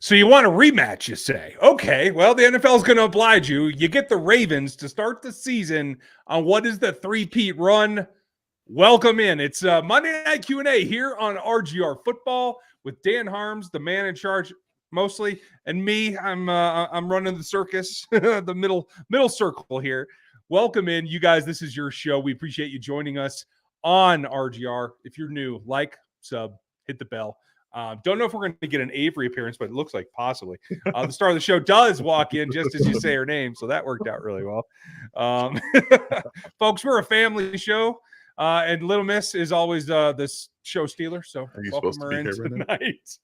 So you want a rematch, you say? Okay, well, the NFL is going to oblige you. You get the Ravens to start the season on what is the three-peat run. Welcome in. It's Monday Night Q&A here on RGR Football with Dan Harms, the man in charge mostly, and me. I'm running the circus, the middle circle here. Welcome in, you guys. This is your show. We appreciate you joining us on RGR. If you're new, like, sub, hit the bell. Don't know if we're going to get an Avery appearance, but it looks like possibly. The star of the show does walk in just as you say her name, so that worked out really well. Folks, we're a family show, and Little Miss is always this show stealer, so welcome her in tonight.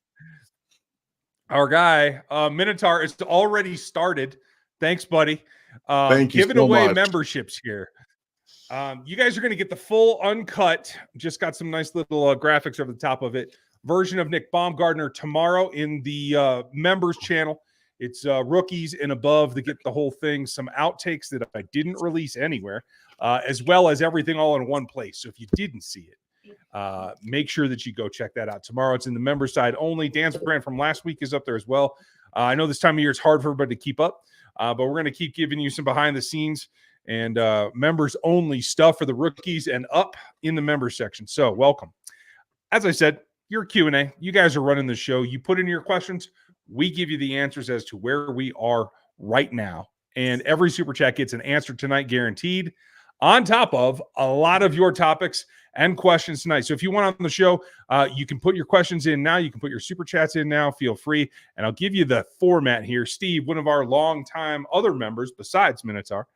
Our guy, Minotaur, is already started. Thanks, buddy. Thank you giving so away much. memberships here. You guys are going to get the full uncut, just got some nice little graphics over the top of it, version of Nick Baumgardner tomorrow in the members channel. It's rookies and above to get the whole thing, some outtakes that I didn't release anywhere, as well as everything all in one place. So if you didn't see it, make sure that you go check that out tomorrow. It's in the member side only. Dan's brand from last week is up there as well. I know this time of year it's hard for everybody to keep up, but we're going to keep giving you some behind the scenes and members only stuff for the rookies and up in the members section. So welcome. As I said, your Q&A. You guys are running the show. You put in your questions. We give you the answers as to where we are right now. And every super chat gets an answer tonight, guaranteed, on top of a lot of your topics and questions tonight. So if you want on the show, you can put your questions in now. You can put your super chats in now. Feel free. And I'll give you the format here. Steve, one of our longtime other members besides Minotaur,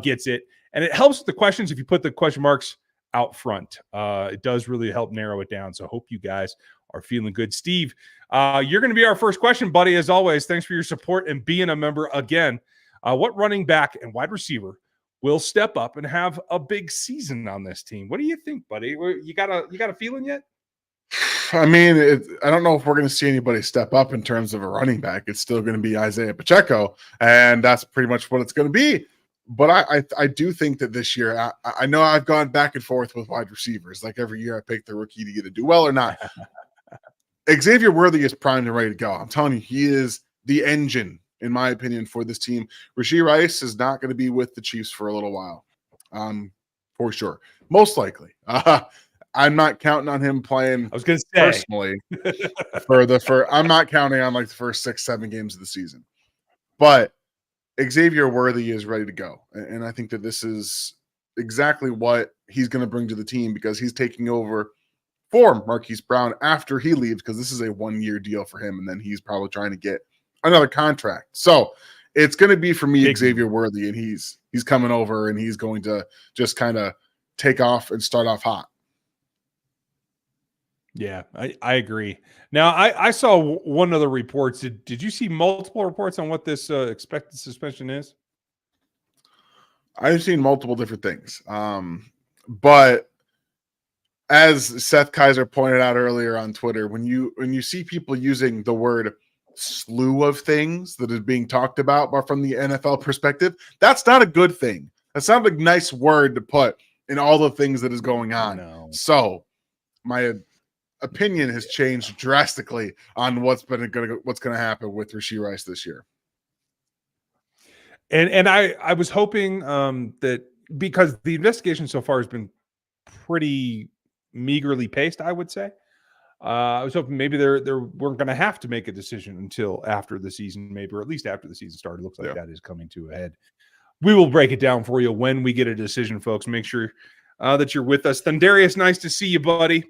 gets it. And it helps with the questions if you put the question marks out front. It does really help narrow it down. So hope you guys are feeling good. Steve, you're going to be our first question, buddy, as always. Thanks for your support and being a member again. What running back and wide receiver will step up and have a big season on this team? What do you think, buddy? You got a feeling yet? I mean, I don't know if we're going to see anybody step up in terms of a running back. It's still going to be Isaiah Pacheco, and that's pretty much what it's going to be. But I do think that this year, I know I've gone back and forth with wide receivers. Like every year I pick the rookie to either do well or not. Xavier Worthy is primed and ready to go. I'm telling you, he is the engine, in my opinion, for this team. Rashee Rice is not going to be with the Chiefs for a little while, for sure. Most likely. I'm not counting on him playing. I was going to say personally I'm not counting on like the first 6-7 games of the season. But Xavier Worthy is ready to go. And I think that this is exactly what he's going to bring to the team because he's taking over for Marquise Brown after he leaves because this is a 1-year deal for him. And then he's probably trying to get another contract. So it's going to be for me, Xavier Worthy, and he's coming over and he's going to just kind of take off and start off hot. Yeah, I agree. Now, I saw one of the reports. Did you see multiple reports on what this expected suspension is? I've seen multiple different things. But as Seth Kaiser pointed out earlier on Twitter, when you see people using the word slew of things that is being talked about, but from the NFL perspective, that's not a good thing. That's not a nice word to put in all the things that is going on. No. So my opinion has changed drastically on what's going to happen with Rashee Rice this year. And I was hoping that because the investigation so far has been pretty meagerly paced, I would say. I was hoping maybe they weren't going to have to make a decision until after the season, maybe, or at least after the season started. It looks like that is coming to a head. We will break it down for you when we get a decision, folks. Make sure that you're with us. Thundarius, nice to see you, buddy.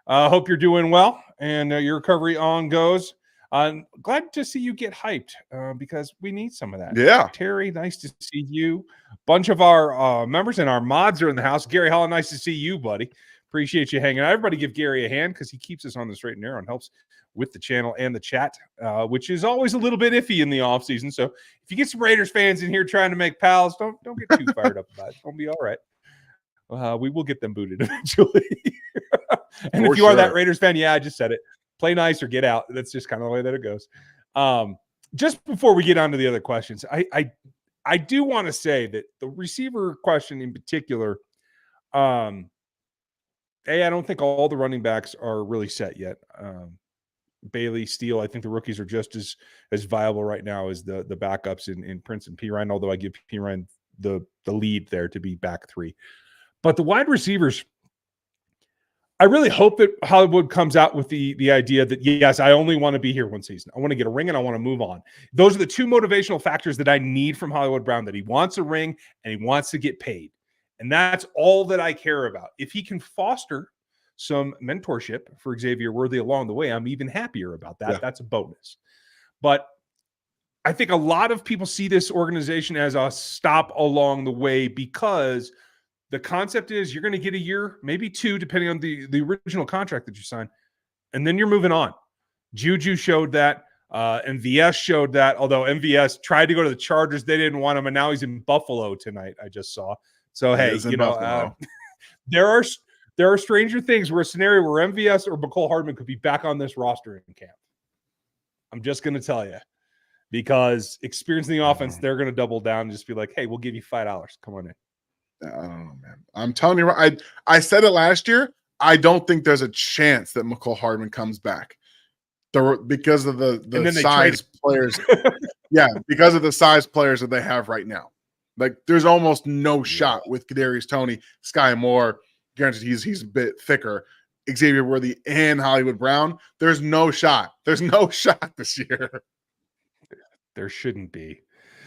Hope you're doing well and your recovery on goes. Glad to see you get hyped because we need some of that. Yeah. Terry, nice to see you. Bunch of our members and our mods are in the house. Gary Holland, nice to see you, buddy. Appreciate you hanging out. Everybody give Gary a hand because he keeps us on the straight and narrow and helps with the channel and the chat, which is always a little bit iffy in the offseason. So if you get some Raiders fans in here trying to make pals, don't get too fired up about it. It's going to be all right. We will get them booted eventually. And if you are that Raiders fan, I just said it. Play nice or get out. That's just kind of the way that it goes. Just before we get on to the other questions, I do want to say that the receiver question in particular, I don't think all the running backs are really set yet. Bailey, Steele. I think the rookies are just as viable right now as the backups in Prince and Perine, although I give Perine the lead there to be back 3. But the wide receivers, I really hope that Hollywood comes out with the idea that, yes, I only want to be here one season. I want to get a ring and I want to move on. Those are the 2 motivational factors that I need from Hollywood Brown, that he wants a ring and he wants to get paid. And that's all that I care about. If he can foster some mentorship for Xavier Worthy along the way, I'm even happier about that. Yeah. That's a bonus. But I think a lot of people see this organization as a stop along the way, because the concept is you're going to get a year, maybe 2, depending on the original contract that you sign, and then you're moving on. Juju showed that. MVS showed that, although MVS tried to go to the Chargers. They didn't want him, and now he's in Buffalo tonight, I just saw. So, hey, there are stranger things where a scenario where MVS or McCole Hardman could be back on this roster in camp. I'm just going to tell you, because experiencing the offense, they're going to double down and just be like, hey, we'll give you $5. Come on in. I don't know, man. I'm telling you, I said it last year. I don't think there's a chance that McCole Hardman comes back. Because of the size players. Yeah, because of the size players that they have right now. Like, there's almost no shot with Kadarius Toney, Sky Moore. Granted, he's a bit thicker. Xavier Worthy and Hollywood Brown. There's no shot. There's no shot this year. There shouldn't be.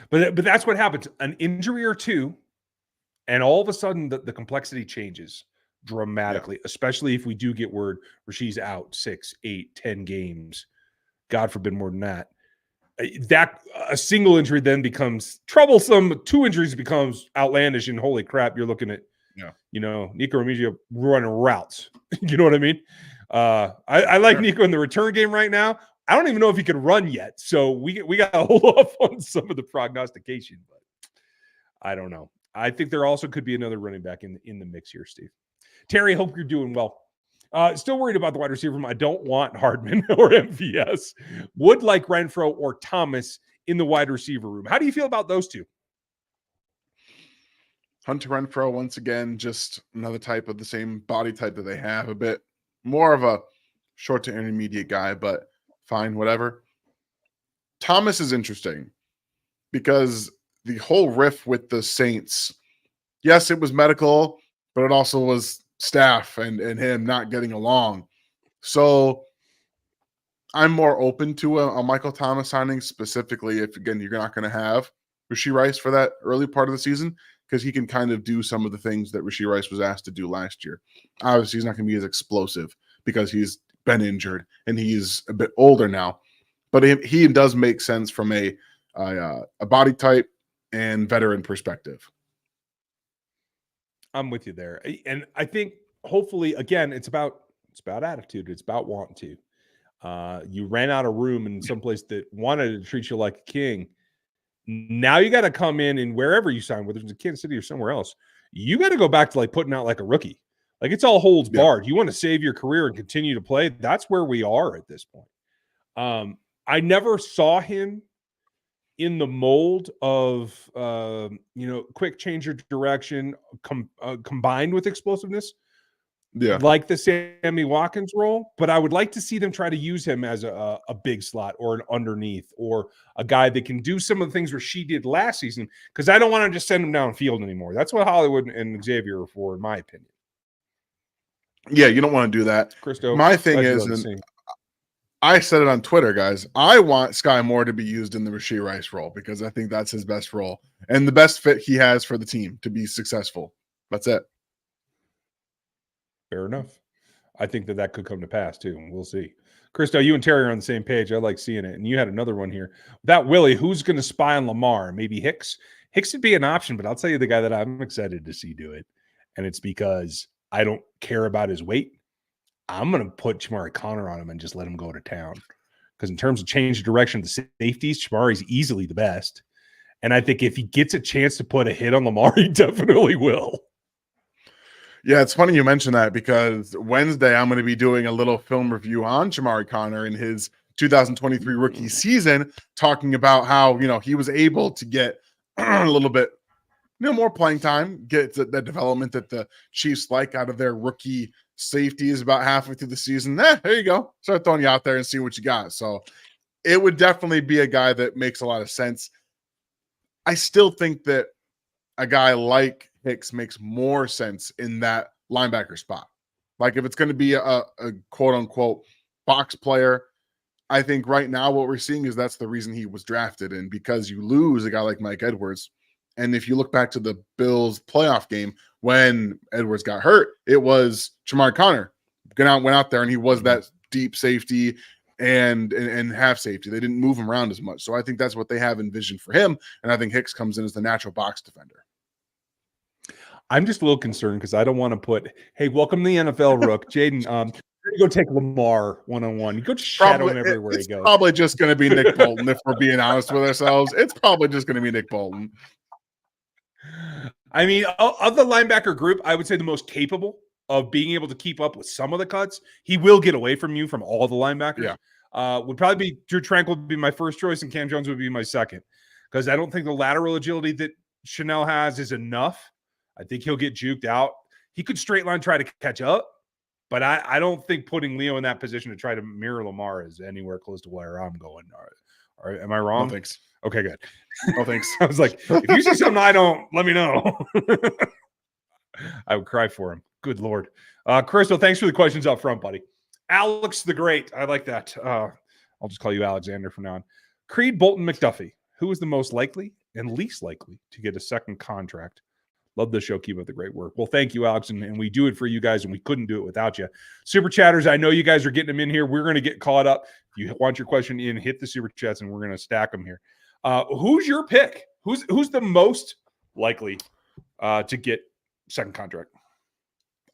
But that's what happens. An injury or 2, and all of a sudden the complexity changes dramatically, especially if we do get word Rasheed's out 6, 8, 10 games. God forbid more than that. That a single injury then becomes troublesome. 2 injuries becomes outlandish, and holy crap, you're looking at Nico Remigio running routes. You know what I mean? I like Nico in the return game right now. I don't even know if he can run yet, so we got to hold off on some of the prognostication. But I don't know. I think there also could be another running back in the mix here, Steve. Terry, hope you're doing well. Still worried about the wide receiver room. I don't want Hardman or MVS. Would like Renfro or Thomas in the wide receiver room. How do you feel about those 2? Hunter Renfro, once again, just another type of the same body type that they have. A bit more of a short to intermediate guy, but fine, whatever. Thomas is interesting because the whole riff with the Saints, yes, it was medical, but it also was staff and him not getting along. So I'm more open to a Michael Thomas signing, specifically if, again, you're not going to have Rashee Rice for that early part of the season, because he can kind of do some of the things that Rashee Rice was asked to do last year. Obviously, he's not going to be as explosive because he's been injured and he's a bit older now. But he does make sense from a body type and veteran perspective. I'm with you there. And I think hopefully, again, it's about attitude. It's about wanting to. You ran out of room in some place that wanted to treat you like a king. Now you got to come in, and wherever you sign, whether it's in Kansas City or somewhere else, you got to go back to like putting out like a rookie. Like, it's all holds barred. You want to save your career and continue to play. That's where we are at this point. I never saw him in the mold of, quick change of direction combined with explosiveness. Yeah. Like the Sammy Watkins role, but I would like to see them try to use him as a big slot or an underneath or a guy that can do some of the things where she did last season, because I don't want to just send him downfield anymore. That's what Hollywood and Xavier are for, in my opinion. Yeah, you don't want to do that. Christo, my thing is, and I said it on Twitter, guys, I want Sky Moore to be used in the Rashee Rice role because I think that's his best role and the best fit he has for the team to be successful. That's it. Fair enough. I think that could come to pass too, and we'll see. Christo, you and Terry are on the same page. I like seeing it. And you had another one here. Without Willie, who's going to spy on Lamar? Maybe Hicks? Hicks would be an option, but I'll tell you the guy that I'm excited to see do it, and it's because I don't care about his weight. I'm going to put Chamari Connor on him and just let him go to town. Because in terms of change of direction of the safeties, Chamari's easily the best. And I think if he gets a chance to put a hit on Lamar, he definitely will. Yeah, it's funny you mention that because Wednesday I'm going to be doing a little film review on Chamari Connor in his 2023 rookie season, talking about how, he was able to get a little bit, more playing time, get the development that the Chiefs like out of their rookie safety is about halfway through the season. There you go. Start throwing you out there and see what you got. So it would definitely be a guy that makes a lot of sense. I still think that a guy like Hicks makes more sense in that linebacker spot. Like if it's going to be a quote unquote box player, I think right now what we're seeing is that's the reason he was drafted. And because you lose a guy like Mike Edwards, and if you look back to the Bills playoff game when Edwards got hurt, it was Jamar Connor went out there and he was that deep safety and half safety. They didn't move him around as much. So I think that's what they have envisioned for him. And I think Hicks comes in as the natural box defender. I'm just a little concerned because I don't want to put, hey, welcome to the NFL, Rook. Jaden, you go take Lamar one-on-one. You go shadow him everywhere he goes. It's probably just going to be Nick Bolton, if we're being honest with ourselves. It's probably just going to be Nick Bolton. I mean, of the linebacker group, I would say the most capable of being able to keep up with some of the cuts. He will get away from you from all the linebackers. Yeah. Would probably be Drew Tranquil would be my first choice, and Cam Jones would be my second. Because I don't think the lateral agility that Chanel has is enough. I think he'll get juked out. He could straight line try to catch up, but I don't think putting Leo in that position to try to mirror Lamar is anywhere close to where I'm going. All right, am I wrong? No thanks. Okay, good. No thanks. I was like, if you see something I don't, let me know. I would cry for him. Good Lord. Crystal, thanks for the questions up front, buddy. Alex the Great. I like that. I'll just call you Alexander from now on. Creed, Bolton, McDuffie. Who is the most likely and least likely to get a second contract? Love the show. Keep up the great work. Well, thank you, Alex. And we do it for you guys, and we couldn't do it without you. Super chatters, I know you guys are getting them in here. We're going to get caught up. If you want your question in, hit the super chats, and we're going to stack them here. Who's your pick? Who's the most likely to get second contract?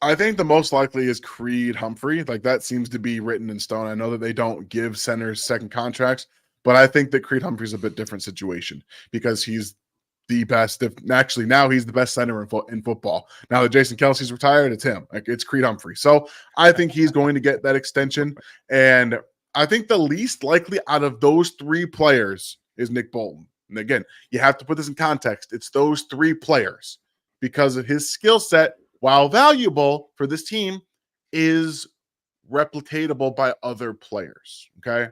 I think the most likely is Creed Humphrey. Like that seems to be written in stone. I know that they don't give centers second contracts, but I think that Creed Humphrey's a bit different situation because he's the best. Actually, now he's the best center in football. Now that Jason Kelsey's retired, it's him. Like it's Creed Humphrey. So I think he's going to get that extension. And I think the least likely out of those three players is Nick Bolton. And again, you have to put this in context. It's those three players because of his skill set, while valuable for this team, is replicatable by other players. Okay.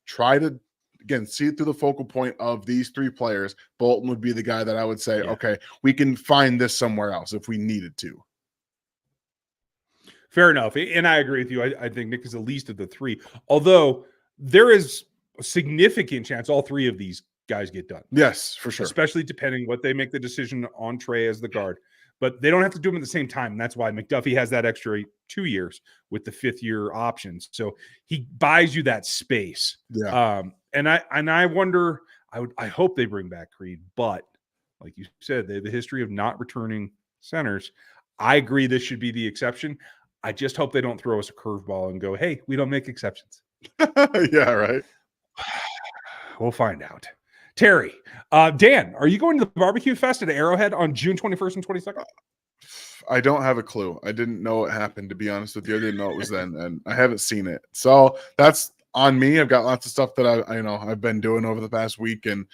Try to, again, see it through the focal point of these three players. Bolton would be the guy that I would say, okay, we can find this somewhere else if we needed to. Fair enough. And I agree with you. I think Nick is the least of the three, although there is a significant chance all three of these guys get done. Yes, for sure. Especially depending what they make the decision on Trey as the guard. But they don't have to do them at the same time. And that's why McDuffie has that extra 2 years with the fifth-year options. So he buys you that space. Yeah. And I wonder, I hope they bring back Creed, but like you said, they have a history of not returning centers. I agree this should be the exception. I just hope they don't throw us a curveball and go, hey, we don't make exceptions. Yeah, right. We'll find out. Terry, Dan, are you going to the barbecue fest at Arrowhead on June 21st and 22nd? I don't have a clue. I didn't know it happened, to be honest with you. I didn't know it was then, and I haven't seen it. So that's on me. I've got lots of stuff that I've been doing over the past week and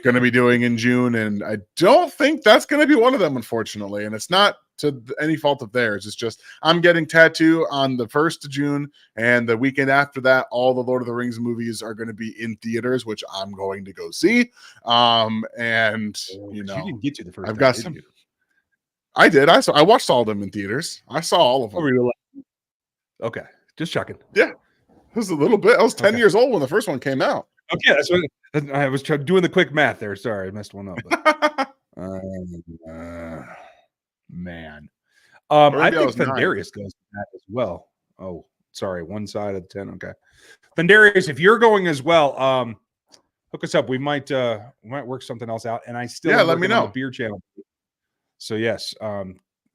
going to be doing in June, and I don't think that's going to be one of them, unfortunately. And it's not to any fault of theirs. It's just I'm getting tattoo on the 1st of June, and the weekend after that, all the Lord of the Rings movies are going to be in theaters, which I'm going to go see. And you didn't get to the first. I've got some. I did. I watched all of them in theaters. I saw all of them. Oh, really? Okay, just checking. Yeah, it was a little bit. I was 10 years old when the first one came out. Okay, that's what I was doing the quick math there. Sorry, I messed one up. Man. I think Thundarius goes to that as well. Oh, sorry, one side of the 10. Okay. Thundarius, if you're going as well, hook us up. We might work something else out. And I still let me know. On the beer channel. So yes,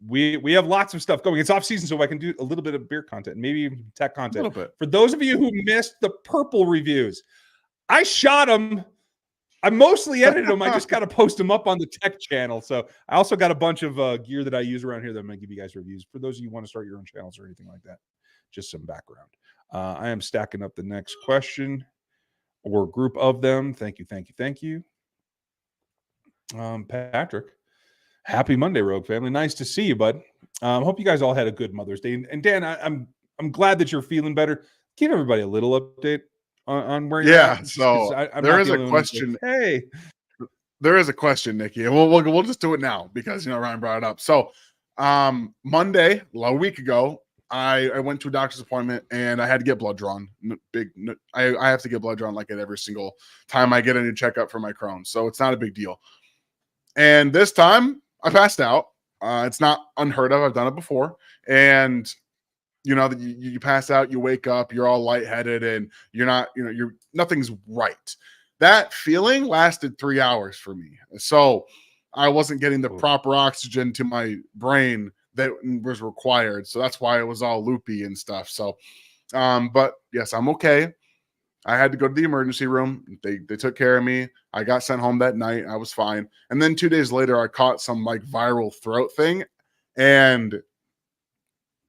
we have lots of stuff going. It's off season, so I can do a little bit of beer content, maybe even tech content. A little bit. For those of you who missed the purple reviews, I shot them. I mostly edited them. I just got to post them up on the tech channel. So I also got a bunch of gear that I use around here that I'm going to give you guys reviews. For those of you who want to start your own channels or anything like that, just some background. I am stacking up the next question or group of them. Thank you. Patrick, Happy Monday, Rogue family. Nice to see you, bud. Hope you guys all had a good Mother's Day. And Dan, I'm glad that you're feeling better. Give everybody a little update on where you're Yeah, at. so I'm there not is the a only one who's like, question. hey, There is a question, Nikki, and we'll just do it now because Ryan brought it up. So, Monday, a week ago, I went to a doctor's appointment and I had to get blood drawn. I have to get blood drawn like at every single time I get a new checkup for my Crohn's, so it's not a big deal. And this time, I passed out. It's not unheard of. I've done it before, and you pass out, you wake up, you're all lightheaded, and you're nothing's right. That feeling lasted 3 hours for me. So I wasn't getting the proper oxygen to my brain that was required. So that's why it was all loopy and stuff. So, but yes, I'm okay. I had to go to the emergency room. They took care of me. I got sent home that night. I was fine. And then 2 days later, I caught some like viral throat thing, and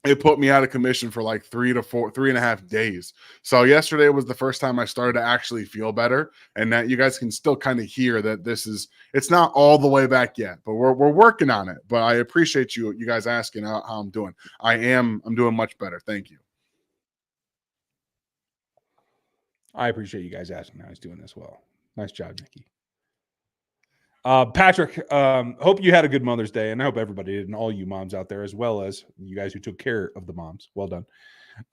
it put me out of commission for like 3.5 days. So yesterday was the first time I started to actually feel better, and that you guys can still kind of hear that it's not all the way back yet, but we're working on it. But I appreciate you guys asking how I'm doing. I'm doing much better. Thank you. I appreciate you guys asking how he's doing as well. Nice job, Nikki. Patrick, hope you had a good Mother's Day, and I hope everybody did, and all you moms out there, as well as you guys who took care of the moms. Well done.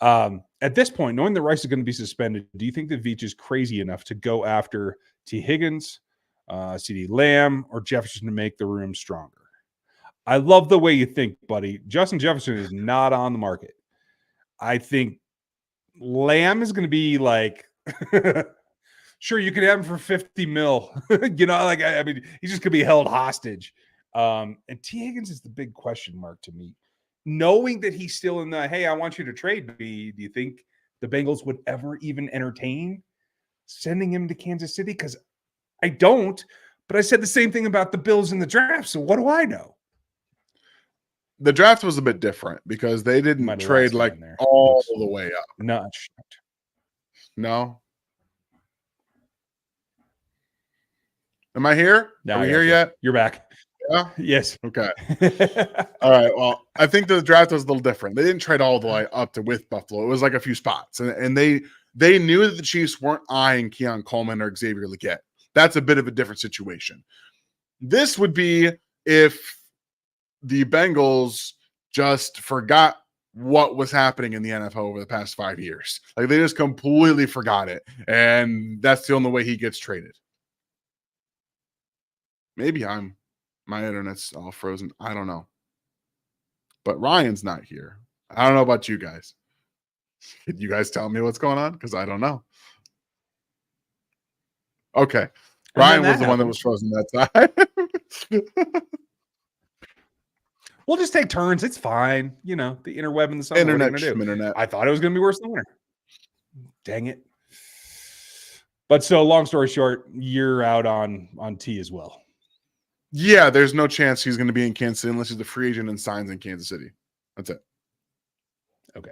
At this point, knowing that Rice is going to be suspended, do you think that Veach is crazy enough to go after T. Higgins, CD Lamb, or Jefferson to make the room stronger? I love the way you think, buddy. Justin Jefferson is not on the market. I think Lamb is going to be like... Sure, you could have him for 50 mil. I mean, he's just gonna be held hostage. And T. Higgins is the big question mark to me. Knowing that he's still in the hey, I want you to trade me. Do you think the Bengals would ever even entertain sending him to Kansas City? Because I don't, but I said the same thing about the Bills in the draft. So what do I know? The draft was a bit different because they didn't trade like all the way up. Not no. Am I here? No, Are we here yet? You're back. Yeah. Yes. Okay. All right. Well, I think the draft was a little different. They didn't trade all the way up to with Buffalo. It was like a few spots, and they knew that the Chiefs weren't eyeing Keon Coleman or Xavier Legette. That's a bit of a different situation. This would be if the Bengals just forgot what was happening in the NFL over the past 5 years. Like they just completely forgot it, and that's the only way he gets traded. Maybe my internet's all frozen. I don't know. But Ryan's not here. I don't know about you guys. Could you guys tell me what's going on? Because I don't know. Okay. Ryan was the one that was frozen that time. We'll just take turns. It's fine. The interweb and the summer. Internet. I thought it was going to be worse than winter. Dang it. But so long story short, you're out on T as well. Yeah, there's no chance he's going to be in Kansas City unless he's a free agent and signs in Kansas City. That's it. Okay.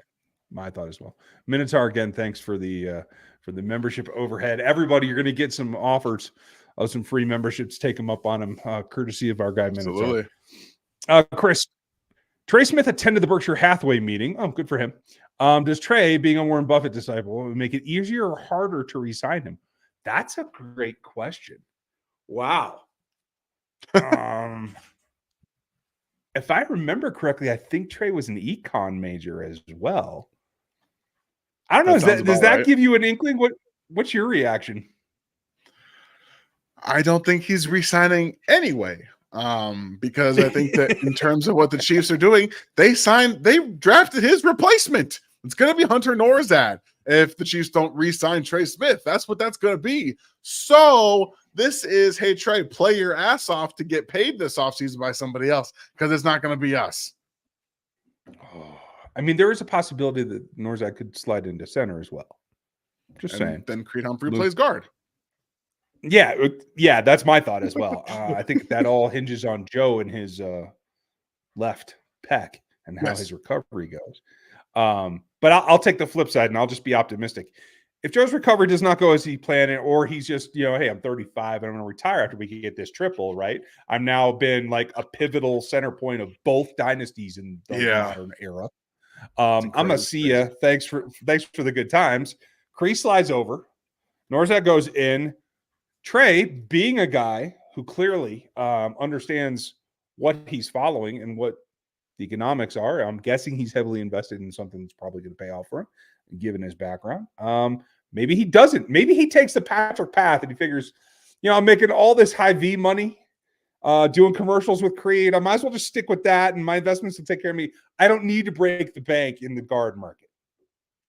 My thought as well. Minotaur, again, thanks for the membership overhead. Everybody, you're going to get some offers of some free memberships. Take them up on them, courtesy of our guy Minotaur. Absolutely. Chris, Trey Smith attended the Berkshire Hathaway meeting. Oh, good for him. Does Trey, being a Warren Buffett disciple, make it easier or harder to re-sign him? That's a great question. Wow. If I remember correctly, I think Trey was an econ major as well. I don't know. Does that give you an inkling? What's your reaction? I don't think he's re-signing anyway. Because I think that in terms of what the Chiefs are doing, they drafted his replacement. It's going to be Hunter Norzad if the Chiefs don't re-sign Trey Smith. That's what that's going to be. So this is, hey, Trey, play your ass off to get paid this offseason by somebody else because it's not going to be us. Oh, I mean, there is a possibility that Norzad could slide into center as well. Just saying. Then Creed Humphrey plays guard. Yeah, that's my thought as well. I think that all hinges on Joe and his left pec and how his recovery goes. But I'll take the flip side and I'll just be optimistic. if Joe's recovery does not go as he planned it, or he's just, hey, I'm 35 and I'm going to retire after we can get this triple, right? I'm now been like a pivotal center point of both dynasties in the modern era. I'm going to see you. Thanks for the good times. Kreese slides over. Norzak goes in. Trey, being a guy who clearly understands what he's following and what the economics are, I'm guessing he's heavily invested in something that's probably going to pay off for him, given his background. Maybe he doesn't. Maybe he takes the Patrick path and he figures, I'm making all this high V money, doing commercials with Creed. I might as well just stick with that, and my investments will take care of me. I don't need to break the bank in the guard market.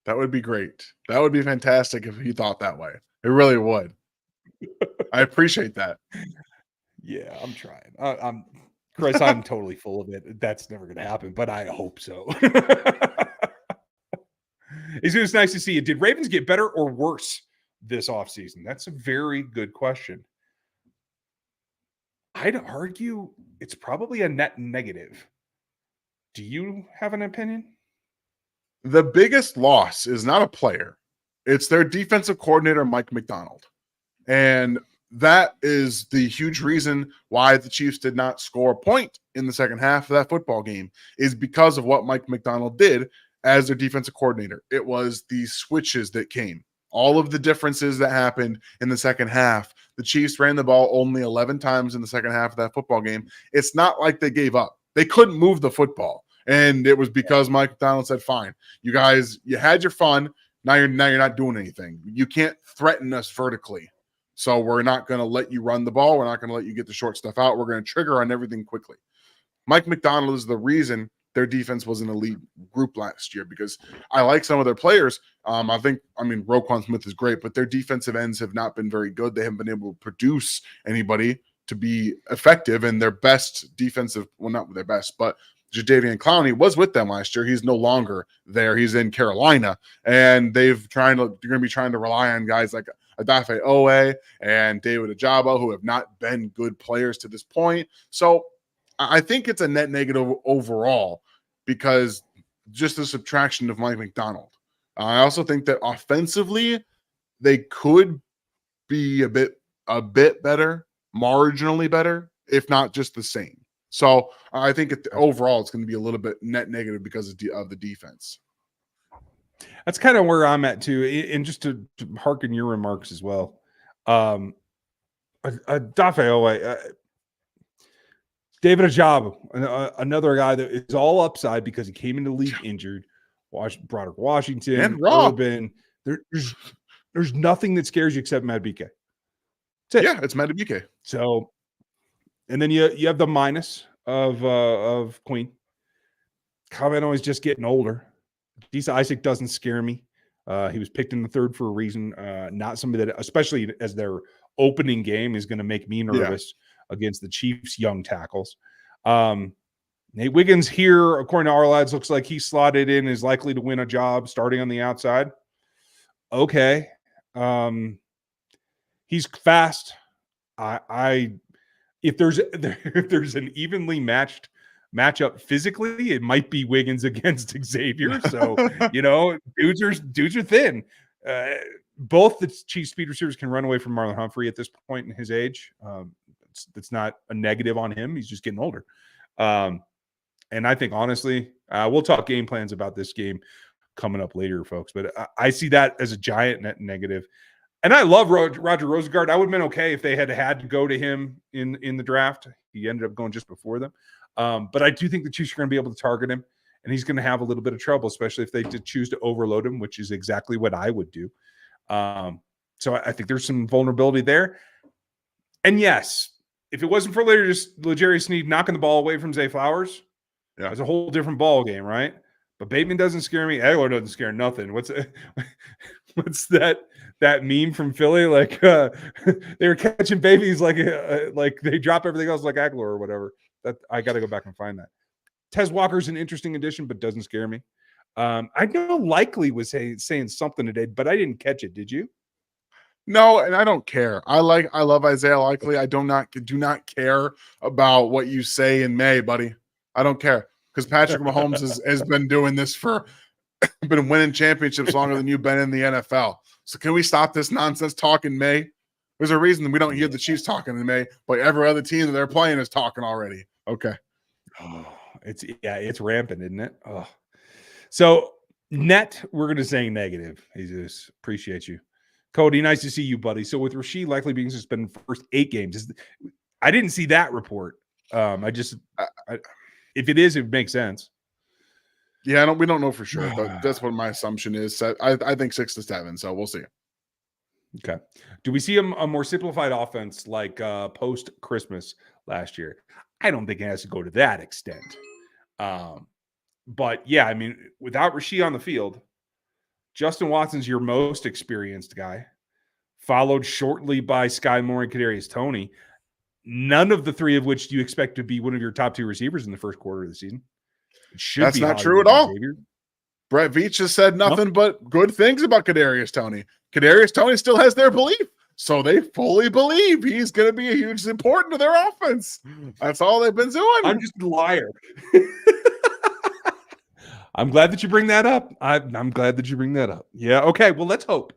That would be great. That would be fantastic if he thought that way. It really would. I appreciate that. Yeah, I'm trying. Chris, I'm totally full of it. That's never going to happen, but I hope so. It's just nice to see you. Did Ravens get better or worse this offseason? That's a very good question. I'd argue it's probably a net negative. Do you have an opinion? The biggest loss is not a player. It's their defensive coordinator, Mike Macdonald. And that is the huge reason why the Chiefs did not score a point in the second half of that football game, is because of what Mike Macdonald did as their defensive coordinator. It was the switches that came, all of the differences that happened in the second half. The Chiefs ran the ball only 11 times in the second half of that football game. It's not like they gave up. They couldn't move the football. And it was because Mike Macdonald said, fine, you guys, you had your fun. Now you're not doing anything. You can't threaten us vertically. So we're not going to let you run the ball. We're not going to let you get the short stuff out. We're going to trigger on everything quickly. Mike Macdonald is the reason their defense was an elite group last year, because I like some of their players. Roquan Smith is great, but their defensive ends have not been very good. They haven't been able to produce anybody to be effective, and their best defensive, well, not their best, but Jadeveon Clowney was with them last year. He's no longer there. He's in Carolina, and they're going to be trying to rely on guys like Adafe Owe and David Ajabo, who have not been good players to this point. So I think it's a net negative overall, because just the subtraction of Mike Macdonald. I also think that offensively they could be a bit better, marginally better, if not just the same. So I think overall it's going to be a little bit net negative because of the defense. That's kind of where I'm at too. And just to hearken your remarks as well. Dafe Owe, David Ajabo, another guy that is all upside because he came into the league injured. Broderick Washington, and Raw. Urban. There's nothing that scares you except Madubuike. Yeah, it's Madubuike. So, and then you have the minus of Queen. Kavanaugh is just getting older. Disa Isaac doesn't scare me. He was picked in the third for a reason. Not somebody that, especially as their opening game, is going to make me nervous against the Chiefs' young tackles. Nate Wiggins here, according to our lads, looks like he's slotted in, is likely to win a job starting on the outside. Okay. He's fast. If there's an evenly matched matchup physically, it might be Wiggins against Xavier. So, dudes are thin. Both the Chiefs speed receivers can run away from Marlon Humphrey at this point in his age. That's not a negative on him. He's just getting older. And I think, honestly, we'll talk game plans about this game coming up later, folks. But I see that as a giant net negative. And I love Roger Rosengard. I would have been okay if they had to go to him in the draft. He ended up going just before them. But I do think the Chiefs are going to be able to target him, and he's going to have a little bit of trouble, especially if they did choose to overload him, which is exactly what I would do. So I think there's some vulnerability there. And yes, if it wasn't for L'Jarius Sneed knocking the ball away from Zay Flowers, it's a whole different ball game, right? But Bateman doesn't scare me. Aguilar doesn't scare nothing. What's that meme from Philly? Like they were catching babies like they drop everything else like Aguilar or whatever. That I got to go back and find that. Tez Walker's an interesting addition, but doesn't scare me. I know Likely was saying something today, but I didn't catch it. Did you? No, and I don't care. I love Isaiah Likely. I do not care about what you say in May, buddy. I don't care, because Patrick Mahomes has been doing this been winning championships longer than you've been in the NFL. So can we stop this nonsense talk in May? There's a reason we don't hear the Chiefs talking in May, but every other team that they're playing is talking already. Okay. Oh, it's rampant, isn't it? Oh. So net, we're going to say negative. Jesus, appreciate you. Cody, nice to see you, buddy. So with Rasheed likely being suspended the first 8 games, I didn't see that report. If it is, it makes sense. Yeah, we don't know for sure, but that's what my assumption is. I think 6 to 7, so we'll see. Okay. Do we see a more simplified offense like post Christmas last year? I don't think it has to go to that extent. But yeah, I mean, without Rasheed on the field, Justin Watson's your most experienced guy, followed shortly by Sky Moore and Kadarius Toney. None of the 3 of which do you expect to be one of your top 2 receivers in the first quarter of the season. It should That's be not Hollywood true at all. Xavier. Brett Veach has said nothing but good things about Kadarius Toney. Kadarius Toney still has their belief, so they fully believe he's going to be a huge important to their offense. That's all they've been doing. I'm just a liar. I'm glad that you bring that up. I'm glad that you bring that up. Yeah. Okay. Well, let's hope.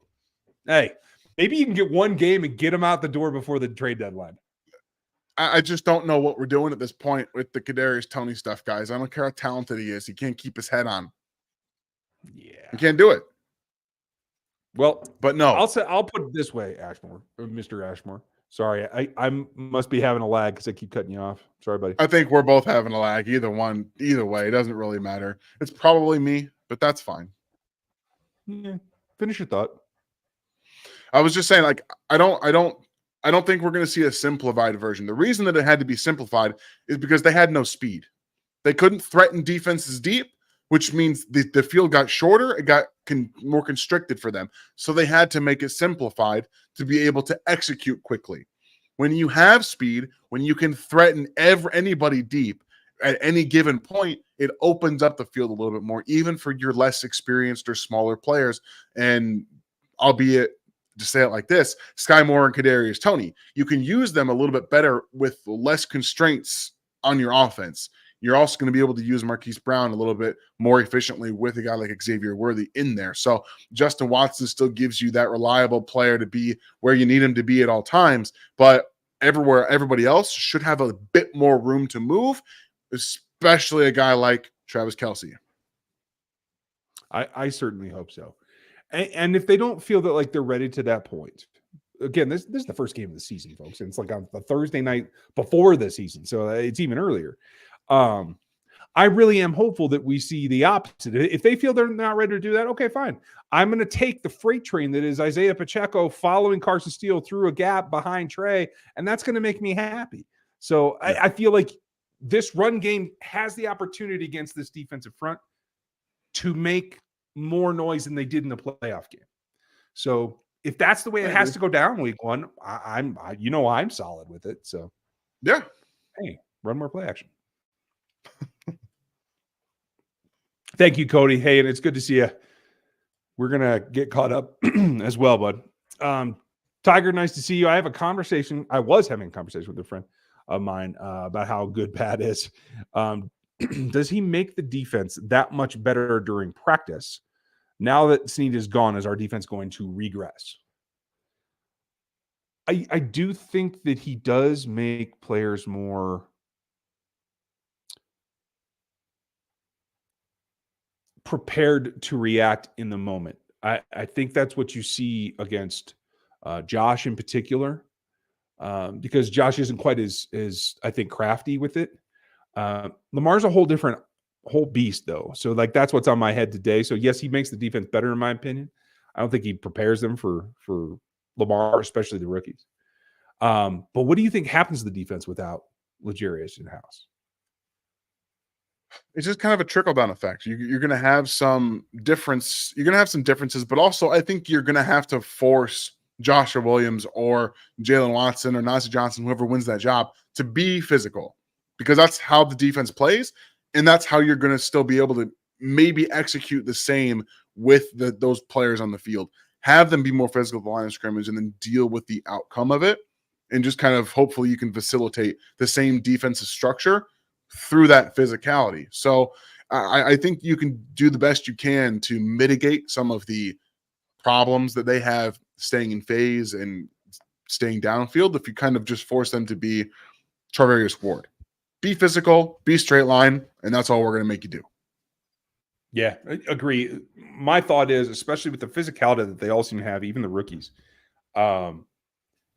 Hey, maybe you can get one game and get him out the door before the trade deadline. I just don't know what we're doing at this point with the Kadarius Toney stuff, guys. I don't care how talented he is. He can't keep his head on. Yeah. He can't do it. Well, but no. I'll put it this way, Ashmore, or Mr. Ashmore. Sorry, I must be having a lag because I keep cutting you off. Sorry, buddy. I think we're both having a lag. Either way, it doesn't really matter. It's probably me, but that's fine. Yeah. Finish your thought. I was just saying, like, I don't think we're going to see a simplified version. The reason that it had to be simplified is because they had no speed. They couldn't threaten defenses deep, which means the field got shorter. It got more constricted for them. So they had to make it simplified to be able to execute quickly. When you have speed, when you can threaten anybody deep at any given point, it opens up the field a little bit more, even for your less experienced or smaller players. And albeit, to say it like this, Sky Moore and Kadarius Toney, you can use them a little bit better with less constraints on your offense. You're also going to be able to use Marquise Brown a little bit more efficiently with a guy like Xavier Worthy in there. So Justin Watson still gives you that reliable player to be where you need him to be at all times, but everybody else should have a bit more room to move, especially a guy like Travis Kelce. I certainly hope so. And if they don't feel that like they're ready to that point, again, this is the first game of the season, folks, and it's like on the Thursday night before the season, so it's even earlier. I really am hopeful that we see the opposite. If they feel they're not ready to do that, okay, fine. I'm going to take the freight train that is Isaiah Pacheco following Carson Steele through a gap behind Trey, and that's going to make me happy. So I feel like this run game has the opportunity against this defensive front to make more noise than they did in the playoff game. So if that's the way it has to go down week 1, I'm solid with it. So yeah, hey, run more play action. Thank you, Cody. Hey, and it's good to see you. We're gonna get caught up as well, bud. Tiger, nice to see you. I was having a conversation with a friend of mine about how good Pat is. Does he make the defense that much better during practice? Now that Snead is gone, is our defense going to regress? I do think that he does make players more prepared to react in the moment. I think that's what you see against Josh in particular, because Josh isn't quite as I think crafty with it. Lamar's a whole beast though. So like that's what's on my head today. So yes, he makes the defense better in my opinion. I don't think he prepares them for Lamar, especially the rookies. But what do you think happens to the defense without L'Jarius in house? It's just kind of a trickle-down effect. You're going to have some difference. You're going to have some differences, but also I think you're going to have to force Joshua Williams or Jalen Watson or Najee Johnson, whoever wins that job, to be physical, because that's how the defense plays, and that's how you're going to still be able to maybe execute the same with those players on the field. Have them be more physical at the line of scrimmage and then deal with the outcome of it, and just kind of hopefully you can facilitate the same defensive structure through that physicality. So I think you can do the best you can to mitigate some of the problems that they have staying in phase and staying downfield if you kind of just force them to be Charvarius Ward. Be physical, be straight line, and that's all we're going to make you do. Yeah, I agree. My thought is, especially with the physicality that they all seem to have, even the rookies,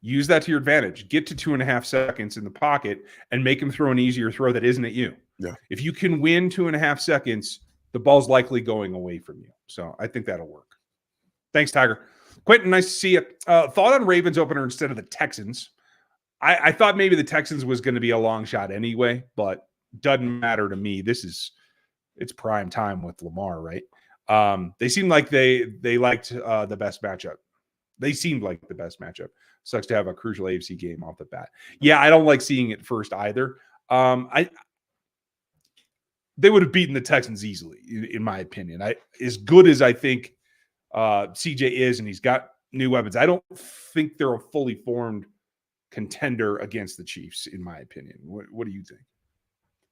use that to your advantage. Get to 2.5 seconds in the pocket and make him throw an easier throw that isn't at you. Yeah. If you can win 2.5 seconds, the ball's likely going away from you. So I think that'll work. Thanks, Tiger. Quentin, nice to see you. Thought on Ravens opener instead of the Texans. I thought maybe the Texans was going to be a long shot anyway, but doesn't matter to me. It's prime time with Lamar, right? They seemed like they liked the best matchup. They seemed like the best matchup. Sucks to have a crucial AFC game off the bat. Yeah, I don't like seeing it first either. They would have beaten the Texans easily, in my opinion. As good as I think CJ is, and he's got new weapons, I don't think they're a fully formed contender against the Chiefs, in my opinion. What do you think?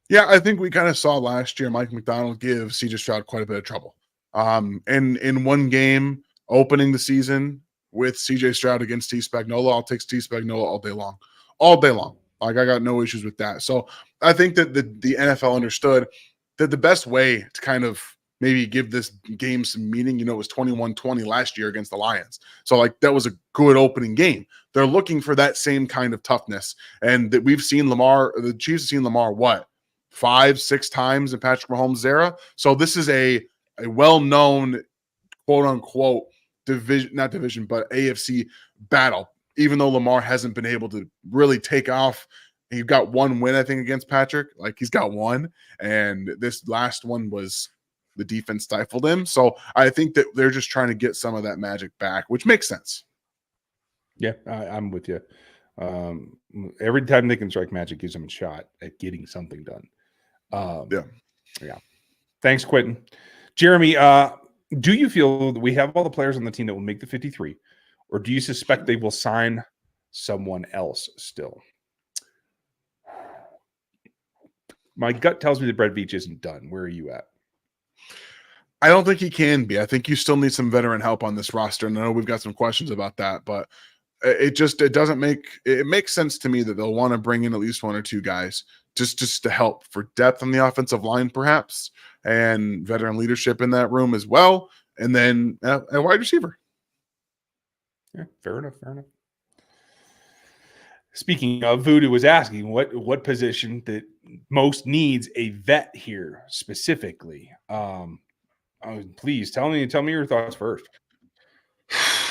Yeah, I think we kind of saw last year Mike McDonald give CJ Stroud quite a bit of trouble. In one game opening the season with CJ Stroud against T Spagnuolo, I'll take T Spagnuolo all day long. All day long. Like, I got no issues with that. So I think that the NFL understood that the best way to kind of maybe give this game some meaning, it was 21-20 last year against the Lions. So, like, that was a good opening game. They're looking for that same kind of toughness. And that we've seen the Chiefs have seen Lamar, what, 5-6 times in Patrick Mahomes' era? So this is a well-known, quote-unquote, not division, but AFC battle, even though Lamar hasn't been able to really take off. He got one win, I think, against Patrick. Like, he's got one, and this last one was the defense stifled him. So I think that they're just trying to get some of that magic back, which makes sense. Yeah, I'm with you. Every time they can strike magic gives them a shot at getting something done. Yeah. Thanks, Quentin. Jeremy, do you feel that we have all the players on the team that will make the 53, or do you suspect they will sign someone else still? My gut tells me that Brett Veach isn't done. Where are you at? I don't think he can be. I think you still need some veteran help on this roster. And I know we've got some questions about that, but it makes sense to me that they'll want to bring in at least one or two guys just to help for depth on the offensive line, perhaps, and veteran leadership in that room as well. And then a wide receiver. Yeah, fair enough. Speaking of, Voodoo was asking what position that most needs a vet here specifically. Please tell me your thoughts first.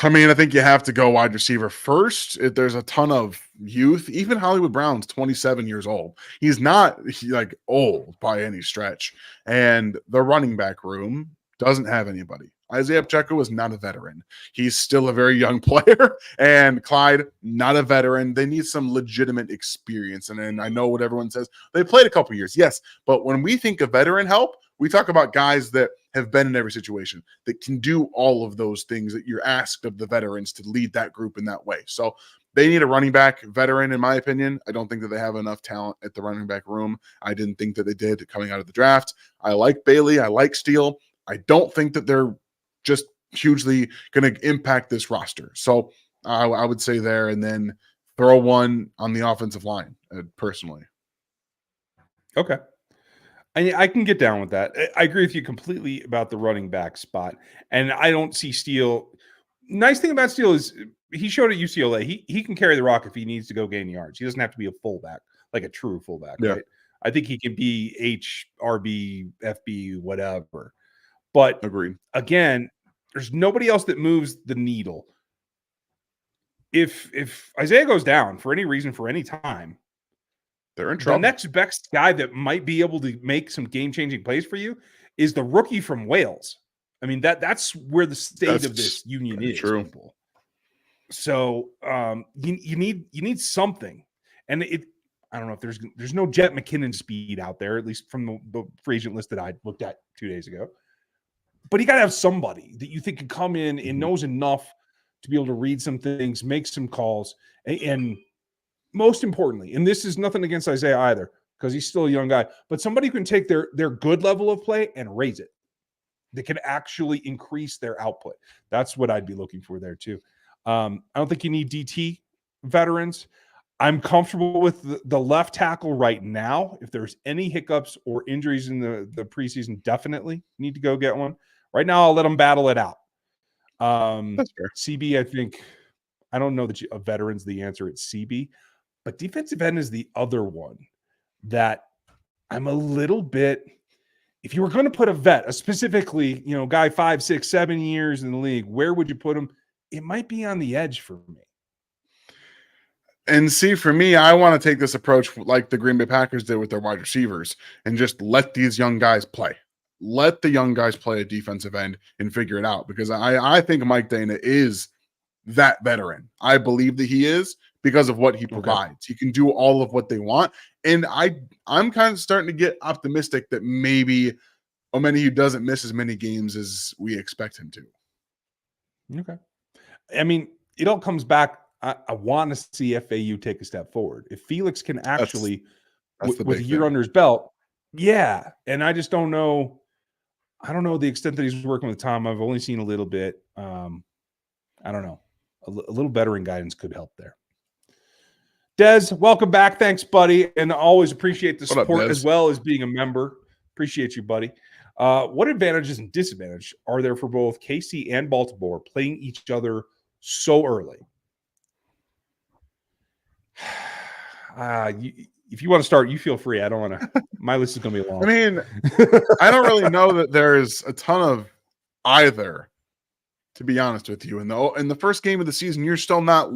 I mean, I think you have to go wide receiver first. There's a ton of youth. Even Hollywood Brown's 27 years old. He's not like old by any stretch. And the running back room doesn't have anybody. Isaiah Pacheco is not a veteran. He's still a very young player. And Clyde, not a veteran. They need some legitimate experience. And I know what everyone says. They played a couple years, yes. But when we think of veteran help, we talk about guys that have been in every situation, that can do all of those things that you're asked of the veterans to lead that group in that way. So they need a running back veteran, in my opinion. I don't think that they have enough talent at the running back room. I didn't think that they did coming out of the draft. I like Bailey. I like Steele. I don't think that they're just hugely going to impact this roster. So I would say there, and then throw one on the offensive line, personally. Okay. I can get down with that. I agree with you completely about the running back spot. And I don't see Steele. Nice thing about Steele is he showed at UCLA. He can carry the rock if he needs to go gain yards. He doesn't have to be a fullback, like a true fullback, right? I think he can be H, RB, FB, whatever. But agreed. Again, there's nobody else that moves the needle. If Isaiah goes down for any reason, for any time, they're in trouble. The next best guy that might be able to make some game-changing plays for you is the rookie from Wales. I mean, that's where the state of this union is. True. People. So you need something, and I don't know if there's no Jet McKinnon speed out there, at least from the free agent list that I looked at 2 days ago. But you got to have somebody that you think can come in and knows enough to be able to read some things, make some calls, and most importantly, and this is nothing against Isaiah either, because he's still a young guy, but somebody who can take their good level of play and raise it. that can actually increase their output. That's what I'd be looking for there too. I don't think you need DT veterans. I'm comfortable with the left tackle right now. If there's any hiccups or injuries in the preseason, definitely need to go get one. Right now, I'll let them battle it out. That's fair. CB, I think, I don't know that a veteran's the answer at CB, but defensive end is the other one that I'm a little bit. If you were going to put a vet, a specifically, guy 5, 6, 7 years in the league, where would you put him? It might be on the edge for me. And see, for me, I want to take this approach like the Green Bay Packers did with their wide receivers and just let these young guys play. Let the young guys play a defensive end and figure it out, because I think Mike Dana is that veteran. I believe that he is because of what he provides. Okay. He can do all of what they want. And I'm kind of starting to get optimistic that maybe Omenihu doesn't miss as many games as we expect him to. Okay. I mean, it all comes back. I want to see FAU take a step forward. If Felix can actually, with a year under his belt, yeah. And I just don't know. I don't know the extent that he's working with Tom. I've only seen a little bit. I don't know. A little veteran guidance could help there. Des, welcome back. Thanks, buddy. And always appreciate the support as well as being a member. Appreciate you, buddy. What advantages and disadvantages are there for both KC and Baltimore playing each other so early? If you want to start, you feel free. I don't want to. My list is going to be long. I mean, I don't really know that there's a ton of either, to be honest with you. In the first game of the season, you're still not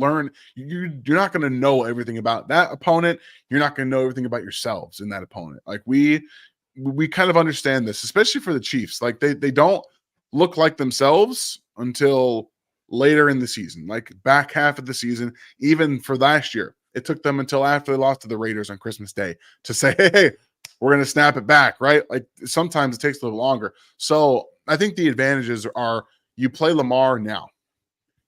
you're not going to know everything about that opponent. You're not going to know everything about yourselves in that opponent. Like we kind of understand this, especially for the Chiefs. Like they don't look like themselves until later in the season, like back half of the season. Even for last year, it took them until after they lost to the Raiders on Christmas Day to say, hey, we're going to snap it back, right? Like sometimes it takes a little longer. So I think the advantages are you play Lamar now.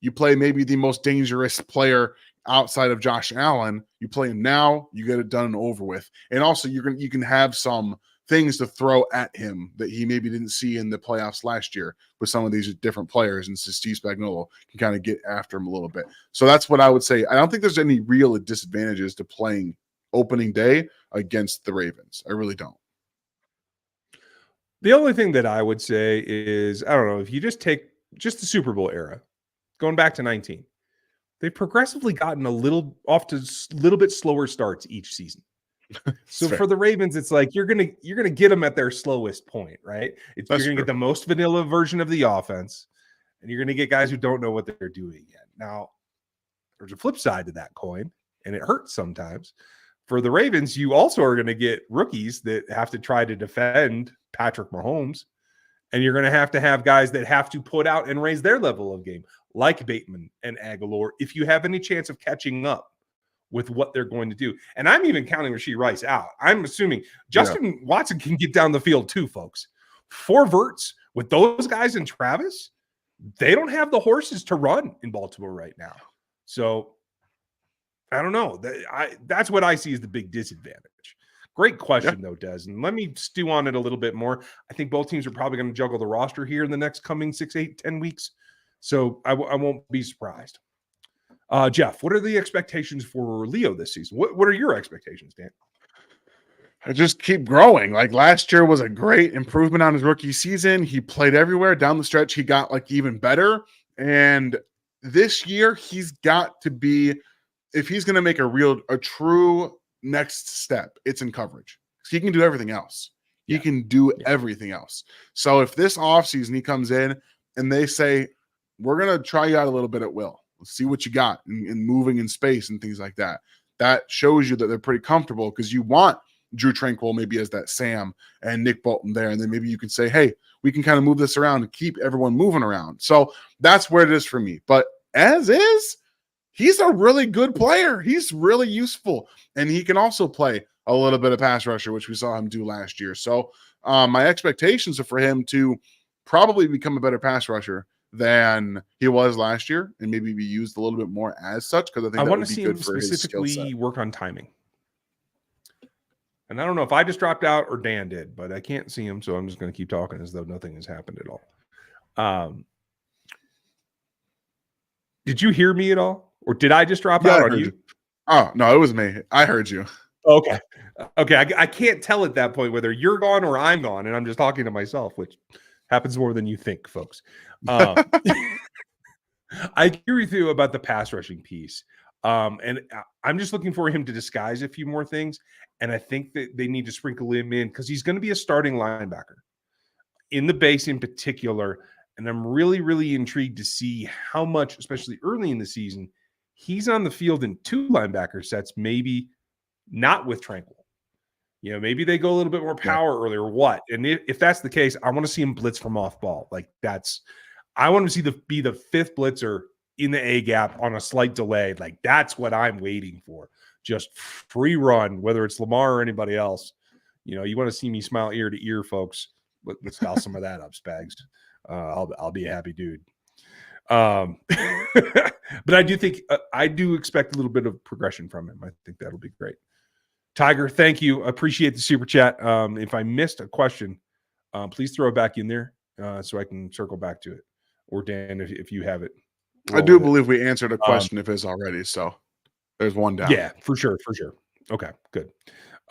You play maybe the most dangerous player outside of Josh Allen. You play him now, you get it done and over with. And also you can have some things to throw at him that he maybe didn't see in the playoffs last year with some of these different players, and Steve Spagnuolo can kind of get after him a little bit. So that's what I would say. I don't think there's any real disadvantages to playing opening day against the Ravens. I really don't. The only thing that I would say is, I don't know, if you just take just the Super Bowl era, going back to 19, they've progressively gotten a little bit slower starts each season. So for the Ravens, it's like you're gonna get them at their slowest point, right? You're gonna get the most vanilla version of the offense, and you're gonna get guys who don't know what they're doing yet. Now, there's a flip side to that coin, and it hurts sometimes. For the Ravens, you also are gonna get rookies that have to try to defend Patrick Mahomes, and you're gonna have guys that have to put out and raise their level of game, like Bateman and Aguilar, if you have any chance of catching up with what they're going to do. And I'm even counting Rashee Rice out. I'm assuming Justin Watson can get down the field too, folks. 4 verts with those guys and Travis, they don't have the horses to run in Baltimore right now. So I don't know. That's what I see as the big disadvantage. Great question, though, Des. And let me stew on it a little bit more. I think both teams are probably going to juggle the roster here in the next coming 6, 8, 10 weeks. So I won't be surprised. Jeff, what are the expectations for Leo this season? What are your expectations, Dan? I just keep growing. Like last year was a great improvement on his rookie season. He played everywhere down the stretch. He got like even better. And this year he's got to be, if he's going to make a true next step, it's in coverage. He can do everything else. He can do everything else. So if this offseason he comes in and they say, we're going to try you out a little bit at will. Let's see what you got in moving in space and things like that. That shows you that they're pretty comfortable, because you want Drew Tranquil maybe as that Sam and Nick Bolton there. And then maybe you can say, hey, we can kind of move this around and keep everyone moving around. So that's where it is for me. But as is, he's a really good player. He's really useful. And he can also play a little bit of pass rusher, which we saw him do last year. So my expectations are for him to probably become a better pass rusher than he was last year, and maybe be used a little bit more as such, because I think that would be good for his skill set. Specifically work on timing. And I don't know if I just dropped out or Dan did, but I can't see him, so I'm just going to keep talking as though nothing has happened at all. Did you hear me at all? Or did I just drop out I on heard you? you. Oh, no, it was me. I heard you. Okay. Okay. I can't tell at that point whether you're gone or I'm gone, and I'm just talking to myself, which happens more than you think, folks. I agree with you about the pass rushing piece. And I'm just looking for him to disguise a few more things. And I think that they need to sprinkle him in because he's going to be a starting linebacker in the base in particular. And I'm really, really intrigued to see how much, especially early in the season, he's on the field in 2 linebacker sets, maybe not with Tranquil. You know, maybe they go a little bit more power early or what. And if that's the case, I want to see him blitz from off ball. Like I want to see be the 5th blitzer in the A gap on a slight delay. Like that's what I'm waiting for. Just free run, whether it's Lamar or anybody else. You know, you want to see me smile ear to ear, folks. Let's dial some of that up, Spags. I'll be a happy dude. But I do think I do expect a little bit of progression from him. I think that'll be great. Tiger, thank you. Appreciate the super chat. If I missed a question, please throw it back in there so I can circle back to it. Or Dan, if you have it. I do believe we answered a question of his already, so there's one down. Yeah, for sure. Okay, good.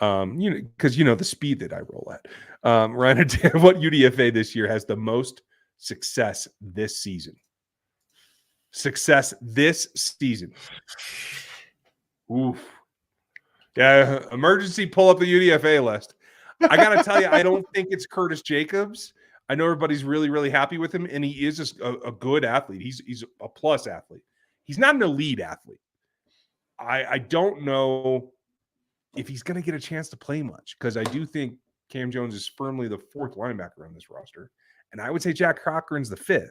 You know, because you know the speed that I roll at. Ryan, what UDFA this year has the most success this season? Oof. Yeah, emergency pull up the UDFA list. I got to tell you, I don't think it's Curtis Jacobs. I know everybody's really, really happy with him, and he is a good athlete. He's a plus athlete. He's not an elite athlete. I don't know if he's going to get a chance to play much because I do think Cam Jones is firmly the 4th linebacker on this roster, and I would say Jack Cochran's the 5th.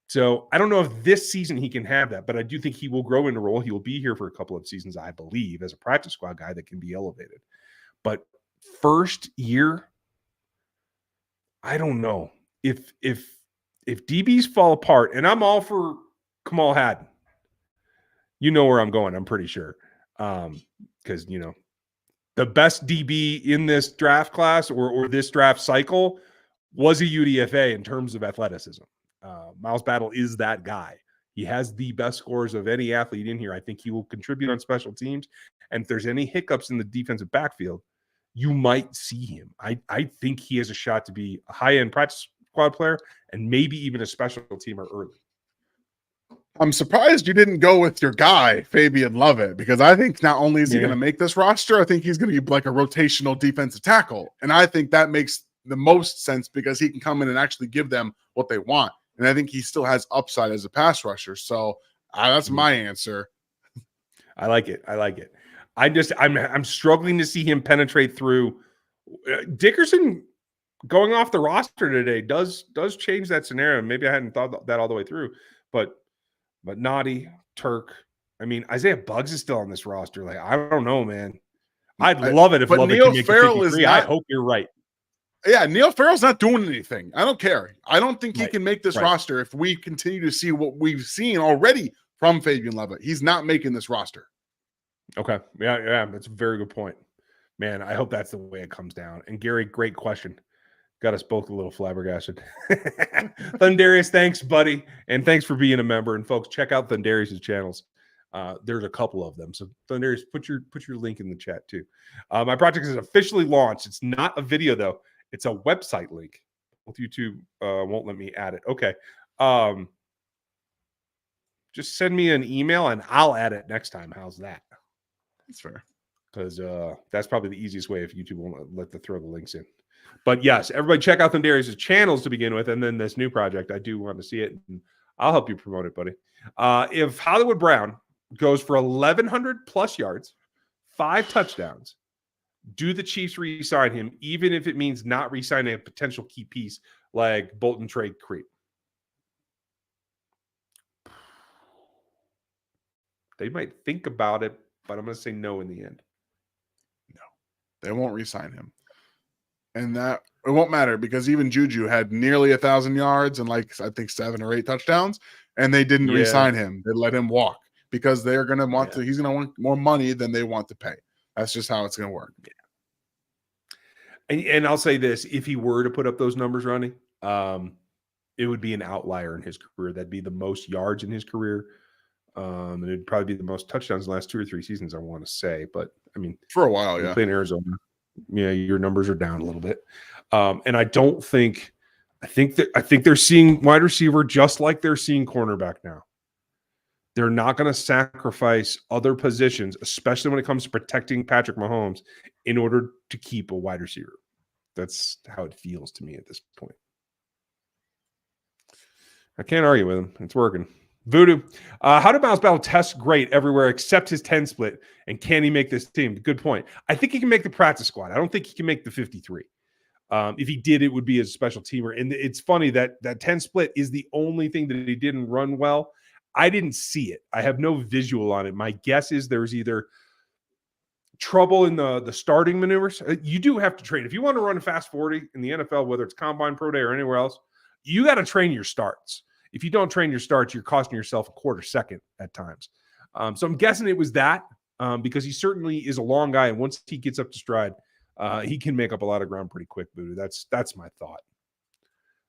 So I don't know if this season he can have that, but I do think he will grow into role. He will be here for a couple of seasons, I believe, as a practice squad guy that can be elevated. But first year, I don't know if DBs fall apart, and I'm all for Kamal Haddon. You know where I'm going, I'm pretty sure, because you know the best DB in this draft class or this draft cycle was a UDFA in terms of athleticism. Miles Battle is that guy. He has the best scores of any athlete in here. I think he will contribute on special teams. And if there's any hiccups in the defensive backfield, you might see him. I think he has a shot to be a high-end practice squad player and maybe even a special teamer early. I'm surprised you didn't go with your guy, Fabian Lovett, because I think not only is he going to make this roster, I think he's going to be like a rotational defensive tackle. And I think that makes the most sense because he can come in and actually give them what they want. And I think he still has upside as a pass rusher. So that's my answer. I like it. I'm struggling to see him penetrate through. Dickerson going off the roster today does change that scenario. Maybe I hadn't thought that all the way through, but Naughty, Turk. I mean, Isaiah Buggs is still on this roster. Like, I don't know, man. I'd love it if Lovett can make it 53. I hope you're right. Yeah, Neil Farrell's not doing anything. I don't care. I don't think he can make this roster if we continue to see what we've seen already from Fabian Lovett. He's not making this roster. Okay. Yeah, that's a very good point. Man, I hope that's the way it comes down. And Gary, great question. Got us both a little flabbergasted. Thundarius, thanks, buddy. And thanks for being a member. And folks, check out Thundarius' channels. There's a couple of them. So Thundarius, put your link in the chat too. My project is officially launched. It's not a video though. It's a website link. YouTube won't let me add it. Okay. Just send me an email and I'll add it next time. How's that? That's fair. Because that's probably the easiest way if YouTube won't let the throw the links in. But yes, everybody check out Thundarius' channels to begin with, and then this new project. I do want to see it, and I'll help you promote it, buddy. If Hollywood Brown goes for 1,100 plus yards, 5 touchdowns, do the Chiefs re-sign him, even if it means not re-signing a potential key piece like Bolton Trade Creep? They might think about it, but I'm going to say no in the end. No, they won't re-sign him. And that it won't matter because even Juju had nearly 1,000 yards and like I think 7 or 8 touchdowns, and they didn't re-sign him. They let him walk because they're going to want to. He's going to want more money than they want to pay. That's just how it's going to work. Yeah. And I'll say this: if he were to put up those numbers, Ronnie, it would be an outlier in his career. That'd be the most yards in his career. And it'd probably be the most touchdowns in the last 2 or 3 seasons, I want to say. But I mean, for a while, yeah. Playing Arizona, yeah, your numbers are down a little bit. And I don't think, I think they're seeing wide receiver just like they're seeing cornerback now. They're not going to sacrifice other positions, especially when it comes to protecting Patrick Mahomes, in order to keep a wide receiver. That's how it feels to me at this point. I can't argue with him. It's working. Voodoo. How did Miles Battle test great everywhere except his 10 split? And can he make this team? Good point. I think he can make the practice squad. I don't think he can make the 53. If he did, it would be as a special teamer. And it's funny that 10 split is the only thing that he didn't run well. I didn't see it. I have no visual on it. My guess is there's either trouble in the starting maneuvers. You do have to train. If you want to run a fast 40 in the NFL, whether it's Combine, Pro Day, or anywhere else, you got to train your starts. If you don't train your starts, you're costing yourself a quarter second at times. So I'm guessing it was that because he certainly is a long guy. And once he gets up to stride, he can make up a lot of ground pretty quick, Voodoo. That's my thought.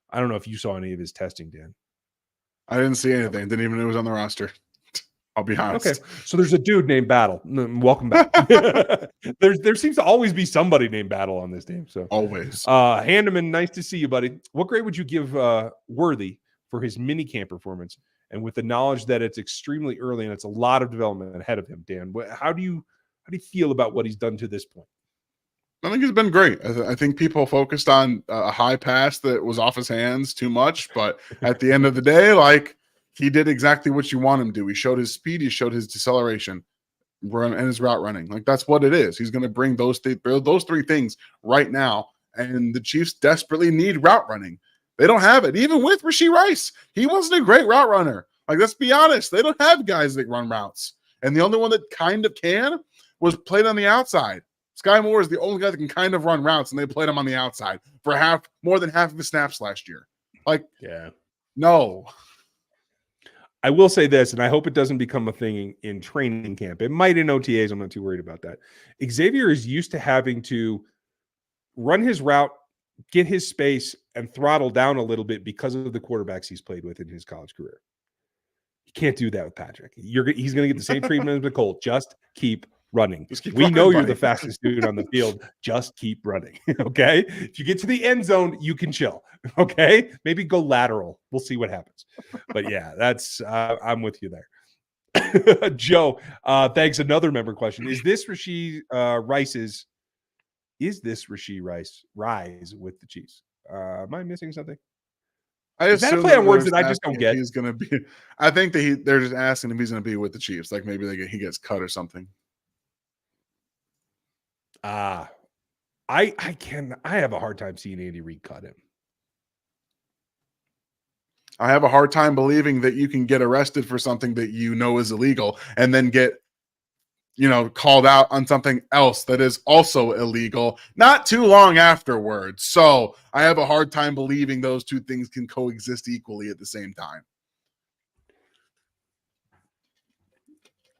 I don't know if you saw any of his testing, Dan. I didn't see anything. Didn't even know it was on the roster. I'll be honest. Okay, so there's a dude named Battle. Welcome back. there seems to always be somebody named Battle on this team. So always. Handeman, nice to see you, buddy. What grade would you give Worthy for his mini camp performance? And with the knowledge that it's extremely early and it's a lot of development ahead of him, Dan, how do you feel about what he's done to this point? I think he's been great. I think people focused on a high pass that was off his hands too much, but at the end of the day, like, he did exactly what you want him to do. He showed his speed, he showed his deceleration, and his route running. Like, that's what it is. He's going to bring those three things right now, and the Chiefs desperately need route running. They don't have it. Even with Rashee Rice, he wasn't a great route runner. Like, let's be honest, they don't have guys that run routes, and the only one that kind of can was played on the outside. Sky Moore is the only guy that can kind of run routes, and they played him on the outside for more than half of his snaps last year. Like, yeah, no. I will say this, and I hope it doesn't become a thing in training camp. It might in OTAs. I'm not too worried about that. Xavier is used to having to run his route, get his space, and throttle down a little bit because of the quarterbacks he's played with in his college career. You can't do that with Patrick. He's going to get the same treatment as Nicole. Just keep running. We know you're the fastest dude on the field. Just keep running. Okay. If you get to the end zone, you can chill. Okay. Maybe go lateral. We'll see what happens. But yeah, that's I'm with you there. Joe, thanks. Another member question. Is this Rashee Rice rise with the Chiefs? Am I missing something? Is that a play on words that I just don't get? He's going to be. I think that they're just asking if he's going to be with the Chiefs. Like, maybe he gets cut or something. I have a hard time seeing Andy Reid cut him. I have a hard time believing that you can get arrested for something that you know is illegal and then get, called out on something else that is also illegal not too long afterwards. So I have a hard time believing those two things can coexist equally at the same time.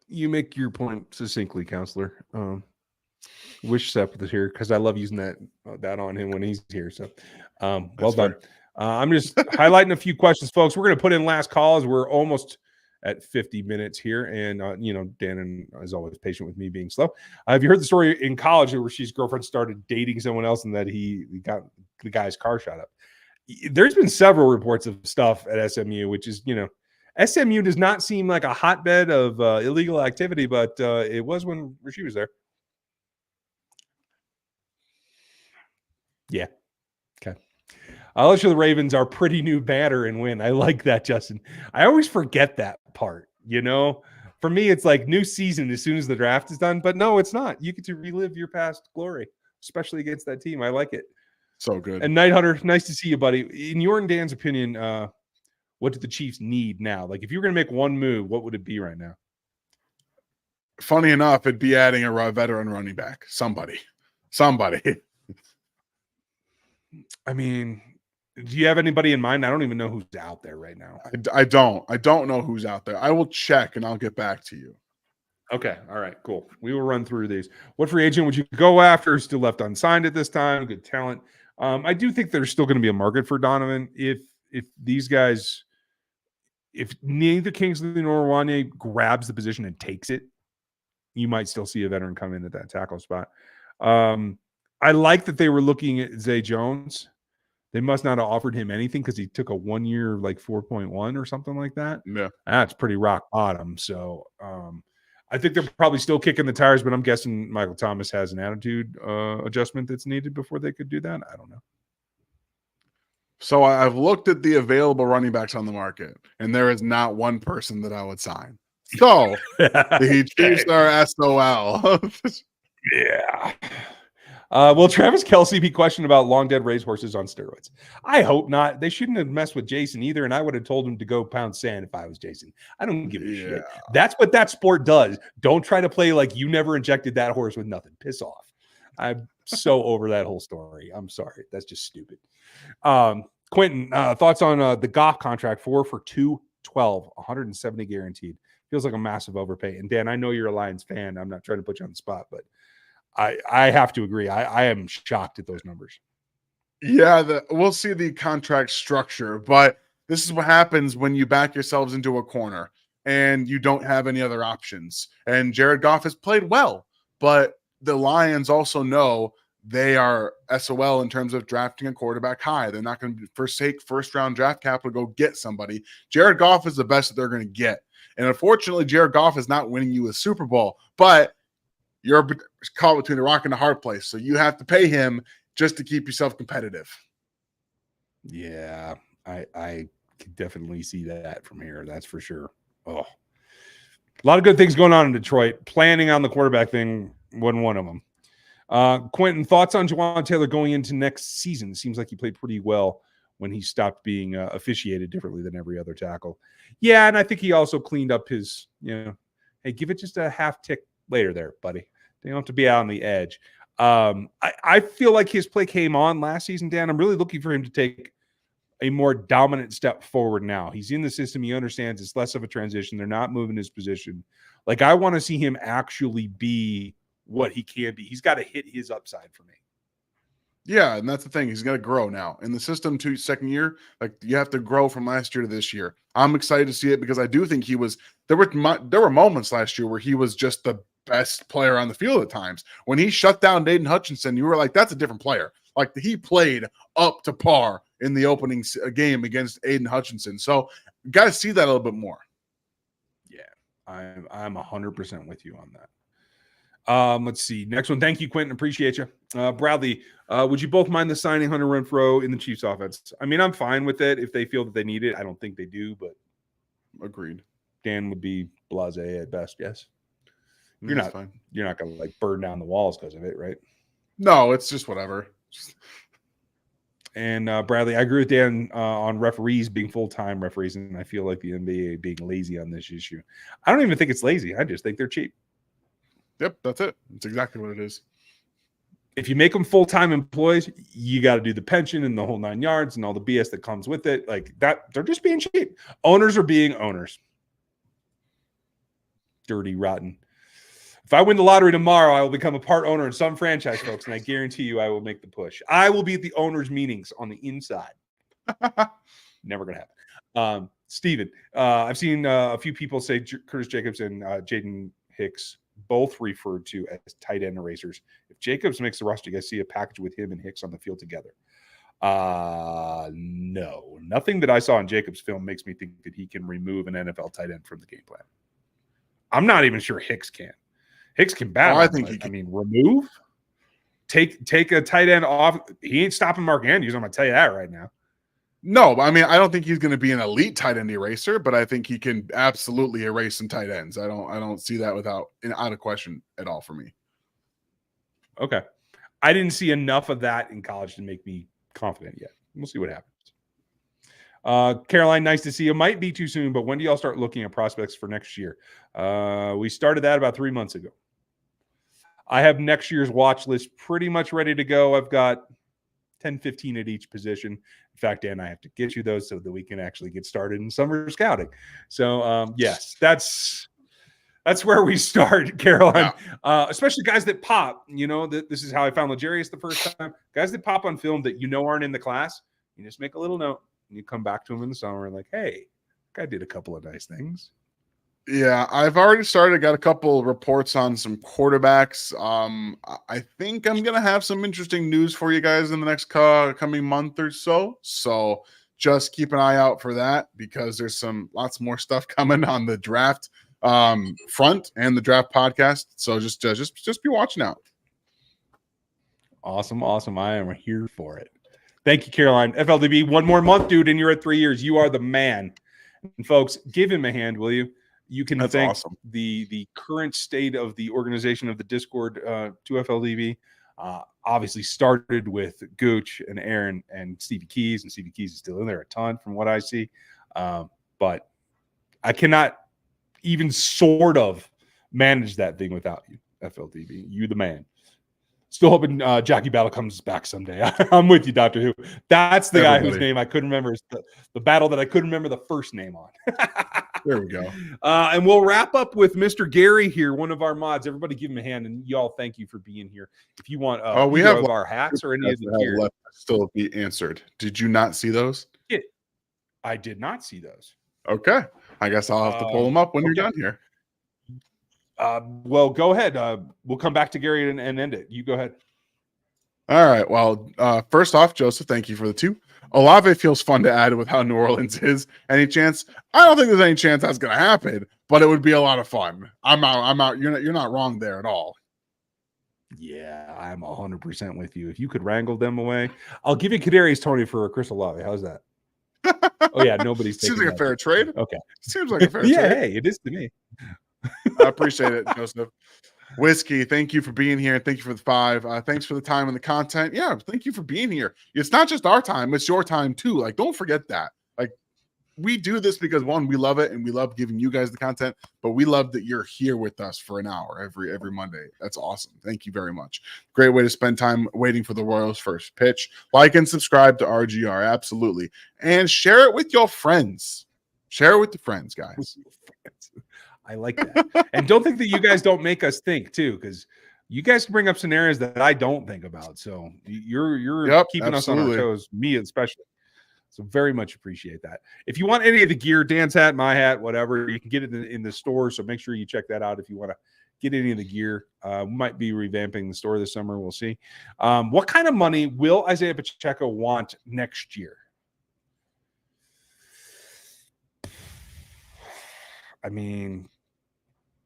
You make your point succinctly, counselor. Wish Seth was here because I love using that on him when he's here. So well done. I'm just highlighting a few questions, folks. We're going to put in last calls. We're almost at 50 minutes here. And, Dan is always patient with me being slow. Have you heard the story in college where Rashee's girlfriend started dating someone else and that he got the guy's car shot up? There's been several reports of stuff at SMU, which is, SMU does not seem like a hotbed of illegal activity, but it was when Rashee was there. Yeah. Okay. I'll let you the Ravens are pretty new batter and win. I like that, Justin. I always forget that part. For me, it's like new season as soon as the draft is done. But no, it's not. You get to relive your past glory, especially against that team. I like it. So good. And Night Hunter, nice to see you, buddy. In your and Dan's opinion, what do the Chiefs need now? Like, if you were going to make one move, what would it be right now? Funny enough, it'd be adding a veteran running back. Somebody. I mean, do you have anybody in mind? I don't even know who's out there right now. I don't know who's out there. I will check and I'll get back to you. Okay. All right. Cool. We will run through these. What free agent would you go after? Still left unsigned at this time. Good talent. I do think there's still going to be a market for Donovan if these guys, if neither Kingsley nor Wanye grabs the position and takes it, you might still see a veteran come in at that tackle spot. I like that they were looking at Zay Jones. They must not have offered him anything because he took a 1 year, like 4.1 or something like that. Yeah. That's pretty rock bottom. So I think they're probably still kicking the tires, but I'm guessing Michael Thomas has an attitude adjustment that's needed before they could do that. I don't know. So I've looked at the available running backs on the market, and there is not one person that I would sign. So the Chiefs are SOL. Yeah. Will Travis Kelce be questioned about long dead racehorses on steroids? I hope not. They shouldn't have messed with Jason either, and I would have told him to go pound sand if I was Jason. I don't give a shit. That's what that sport does. Don't try to play like you never injected that horse with nothing. Piss off. I'm so over that whole story. I'm sorry. That's just stupid. Quentin, thoughts on the Goff contract? 4 for 212, 170 guaranteed. Feels like a massive overpay. And Dan, I know you're a Lions fan. I'm not trying to put you on the spot, but I have to agree. I am shocked at those numbers. Yeah, we'll see the contract structure, but this is what happens when you back yourselves into a corner and you don't have any other options. And Jared Goff has played well, but the Lions also know they are SOL in terms of drafting a quarterback high. They're not going to forsake first-round draft capital to go get somebody. Jared Goff is the best that they're going to get. And unfortunately, Jared Goff is not winning you a Super Bowl, but you're caught between a rock and a hard place. So you have to pay him just to keep yourself competitive. Yeah, I can definitely see that from here. That's for sure. Oh, a lot of good things going on in Detroit. Planning on the quarterback thing wasn't one of them. Quentin, thoughts on Juwan Taylor going into next season? It seems like he played pretty well when he stopped being officiated differently than every other tackle. Yeah, and I think he also cleaned up his, hey, give it just a half tick later there, buddy. They don't have to be out on the edge. I feel like his play came on last season, Dan. I'm really looking for him to take a more dominant step forward now. He's in the system. He understands it's less of a transition. They're not moving his position. Like, I want to see him actually be what he can be. He's got to hit his upside for me. Yeah, and that's the thing. He's got to grow now. In the system to second year, like, you have to grow from last year to this year. I'm excited to see it because I do think there were moments last year where he was just the best player on the field at times. When he shut down Aiden Hutchinson, you were like, that's a different player. Like, he played up to par in the opening game against Aiden Hutchinson. So you got to see that a little bit more. Yeah, I'm 100% with you on that. Let's see. Next one. Thank you, Quentin. Appreciate you. Bradley, would you both mind the signing Hunter Renfrow in the Chiefs offense? I mean, I'm fine with it if they feel that they need it. I don't think they do, but agreed. Dan would be blasé at best. Yes. You're not going to like burn down the walls because of it, right? No, it's just whatever. And Bradley, I agree with Dan on referees being full-time referees, and I feel like the NBA being lazy on this issue. I don't even think it's lazy. I just think they're cheap. Yep, that's it. That's exactly what it is. If you make them full-time employees, you got to do the pension and the whole 9 yards and all the BS that comes with it. Like that, they're just being cheap. Owners are being owners. Dirty, rotten. If I win the lottery tomorrow, I will become a part owner in some franchise, folks, and I guarantee you I will make the push. I will be at the owners' meetings on the inside. Never going to happen. Steven, I've seen a few people say Curtis Jacobs and Jaden Hicks both referred to as tight end erasers. If Jacobs makes the roster, you guys see a package with him and Hicks on the field together? No. Nothing that I saw in Jacobs' film makes me think that he can remove an NFL tight end from the game plan. I'm not even sure Hicks can. Hicks can battle. I think he can. I mean, remove? Take a tight end off. He ain't stopping Mark Andrews. I'm going to tell you that right now. No, I mean, I don't think he's going to be an elite tight end eraser, but I think he can absolutely erase some tight ends. I don't see that out of question at all for me. Okay. I didn't see enough of that in college to make me confident yet. We'll see what happens. Caroline, nice to see you. Might be too soon, but when do y'all start looking at prospects for next year? We started that about 3 months ago. I have next year's watch list pretty much ready to go. I've got 10, 15 at each position. In fact, Dan, I have to get you those so that we can actually get started in summer scouting. So, yes, that's That's where we start, Caroline. Yeah. Especially guys that pop. This is how I found Legarius the first time. Guys that pop on film that aren't in the class. You just make a little note and you come back to them in the summer and like, hey, guy did a couple of nice things. Yeah, I've already started. Got a couple reports on some quarterbacks. I think I'm gonna have some interesting news for you guys in the next coming month or so. So just keep an eye out for that because there's lots more stuff coming on the draft front and the draft podcast. So just be watching out. Awesome. I am here for it. Thank you, Caroline. FLDB, one more month, dude, and you're at 3 years. You are the man. And folks, give him a hand, will you? You can That's thank awesome. the current state of the organization of the Discord to FLDB. Obviously started with Gooch and Aaron and Stevie Keys, and Stevie Keys is still in there a ton from what I see. But I cannot even sort of manage that thing without you, FLDB. You the man. Still hoping Jackie Battle comes back someday. I'm with you, Doctor Who. That's the guy whose name I couldn't remember. Is the battle that I couldn't remember the first name on. There we go. And we'll wrap up with Mr. Gary here, one of our mods. Everybody give him a hand, and y'all thank you for being here. If you want we have our hats or any of the gear left still be answered. Did you not see those? I did not see those. Okay. I guess I'll have to pull them up when you're done here. Well, go ahead. We'll come back to Gary and end it. You go ahead. All right. Well, first off, Joseph, thank you for the 2. Olave feels fun to add with how New Orleans is. Any chance? I don't think there's any chance that's going to happen, but it would be a lot of fun. I'm out. You're not wrong there at all. Yeah, I'm 100% with you. If you could wrangle them away, I'll give you Kadarius Toney for a Chris Olave. How's that? Oh yeah, nobody's seems like a fair trade. Okay, seems like a fair trade. Yeah, hey, it is to me. I appreciate it, Joseph. Whiskey, thank you for being here. Thank you for the 5. Thanks for the time and the content. Yeah, thank you for being here. It's not just our time, it's your time too. Like, don't forget that. Like, we do this because, one, we love it and we love giving you guys the content, but we love that you're here with us for an hour every Monday. That's awesome. Thank you very much. Great way to spend time waiting for the Royals' first pitch. Like and subscribe to RGR, absolutely. And share it with your friends. Share it with the friends, guys. I like that. And don't think that you guys don't make us think too, because you guys can bring up scenarios that I don't think about. So you're keeping us on our toes, me especially. So very much appreciate that. If you want any of the gear, Dan's hat, my hat, whatever, you can get it in the store. So make sure you check that out if you want to get any of the gear. We might be revamping the store this summer. We'll see. What kind of money will Isaiah Pacheco want next year? I mean,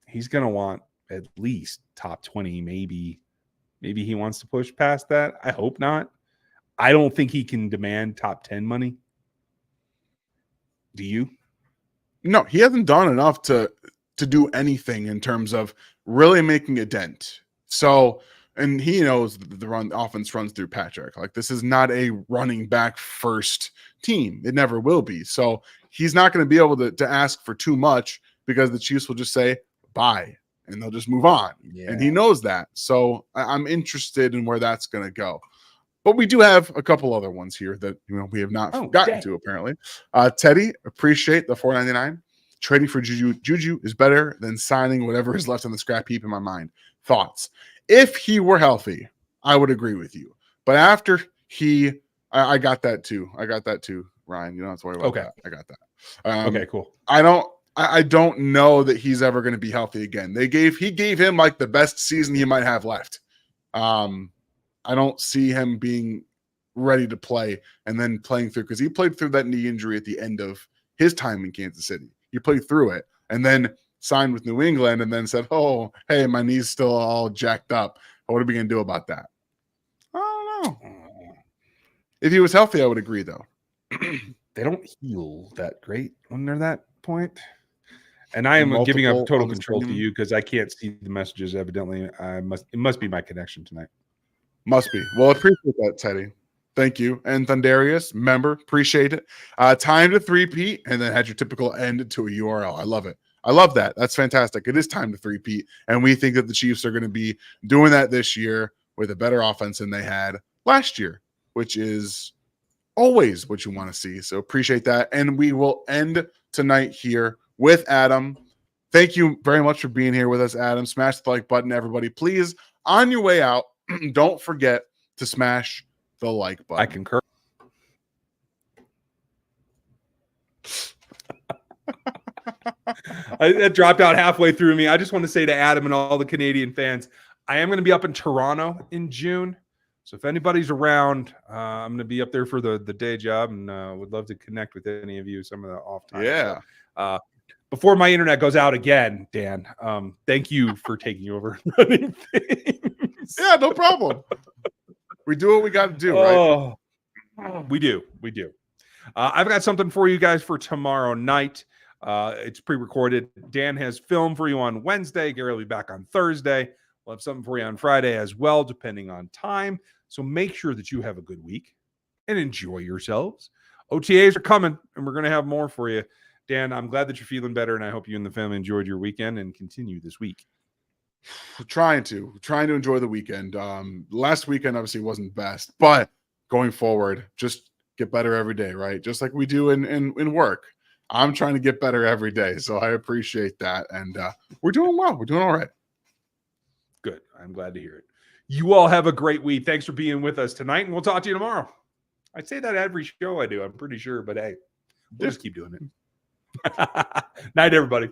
he's going to want at least top 20, maybe he wants to push past that. I hope not. I don't think he can demand top 10 money. Do you? No, he hasn't done enough to do anything in terms of really making a dent. So, and he knows the offense runs through Patrick. Like, this is not a running back first team. It never will be. So he's not going to be able to ask for too much because the Chiefs will just say bye and they'll just move on. Yeah. And he knows that. So I'm interested in where that's going to go. But we do have a couple other ones here that we have not gotten to, apparently. Teddy, appreciate the $4.99. Trading for Juju is better than signing whatever is left on the scrap heap in my mind. Thoughts? If he were healthy, I would agree with you. But after I got that too. Ryan. You don't have to worry about that. I got that. Okay, cool. I don't know that he's ever going to be healthy again. He gave him like the best season he might have left. I don't see him being ready to play and then playing through, because he played through that knee injury at the end of his time in Kansas City. He played through it and then signed with New England and then said, oh, hey, my knee's still all jacked up. What are we going to do about that? I don't know. If he was healthy, I would agree, though. They don't heal that great when they're that point. And I am giving up total control to you because I can't see the messages. Evidently, it must be my connection tonight. Must be. Well, appreciate that, Teddy. Thank you. And Thundarius, member, appreciate it. Time to 3-peat and then had your typical end to a URL. I love it. I love that. That's fantastic. It is time to 3-peat. And we think that the Chiefs are going to be doing that this year with a better offense than they had last year, which is always what you want to see. So appreciate that. And we will end tonight here with Adam Thank you very much for being here with us, Adam. Smash the like button, everybody. Please, on your way out, don't forget to smash the like button. I concur. That dropped out halfway through me. I just want to say to Adam and all the Canadian fans, I am going to be up in Toronto in June. So if anybody's around, I'm going to be up there for the day job, and would love to connect with any of you some of the off time. Yeah. So, before my internet goes out again, Dan, thank you for taking over running things. Yeah, no problem. We do what we got to do, right? We do. I've got something for you guys for tomorrow night. It's pre-recorded. Dan has film for you on Wednesday. Gary will be back on Thursday. We'll have something for you on Friday as well, depending on time. So make sure that you have a good week and enjoy yourselves. OTAs are coming, and we're going to have more for you. Dan, I'm glad that you're feeling better, and I hope you and the family enjoyed your weekend and continue this week. Trying to enjoy the weekend. Last weekend obviously wasn't best, but going forward, just get better every day, right? Just like we do in work. I'm trying to get better every day, so I appreciate that, and we're doing well. We're doing all right. Good. I'm glad to hear it. You all have a great week. Thanks for being with us tonight, and we'll talk to you tomorrow. I say that every show I do, I'm pretty sure, but hey, we'll just keep doing it. Night, everybody.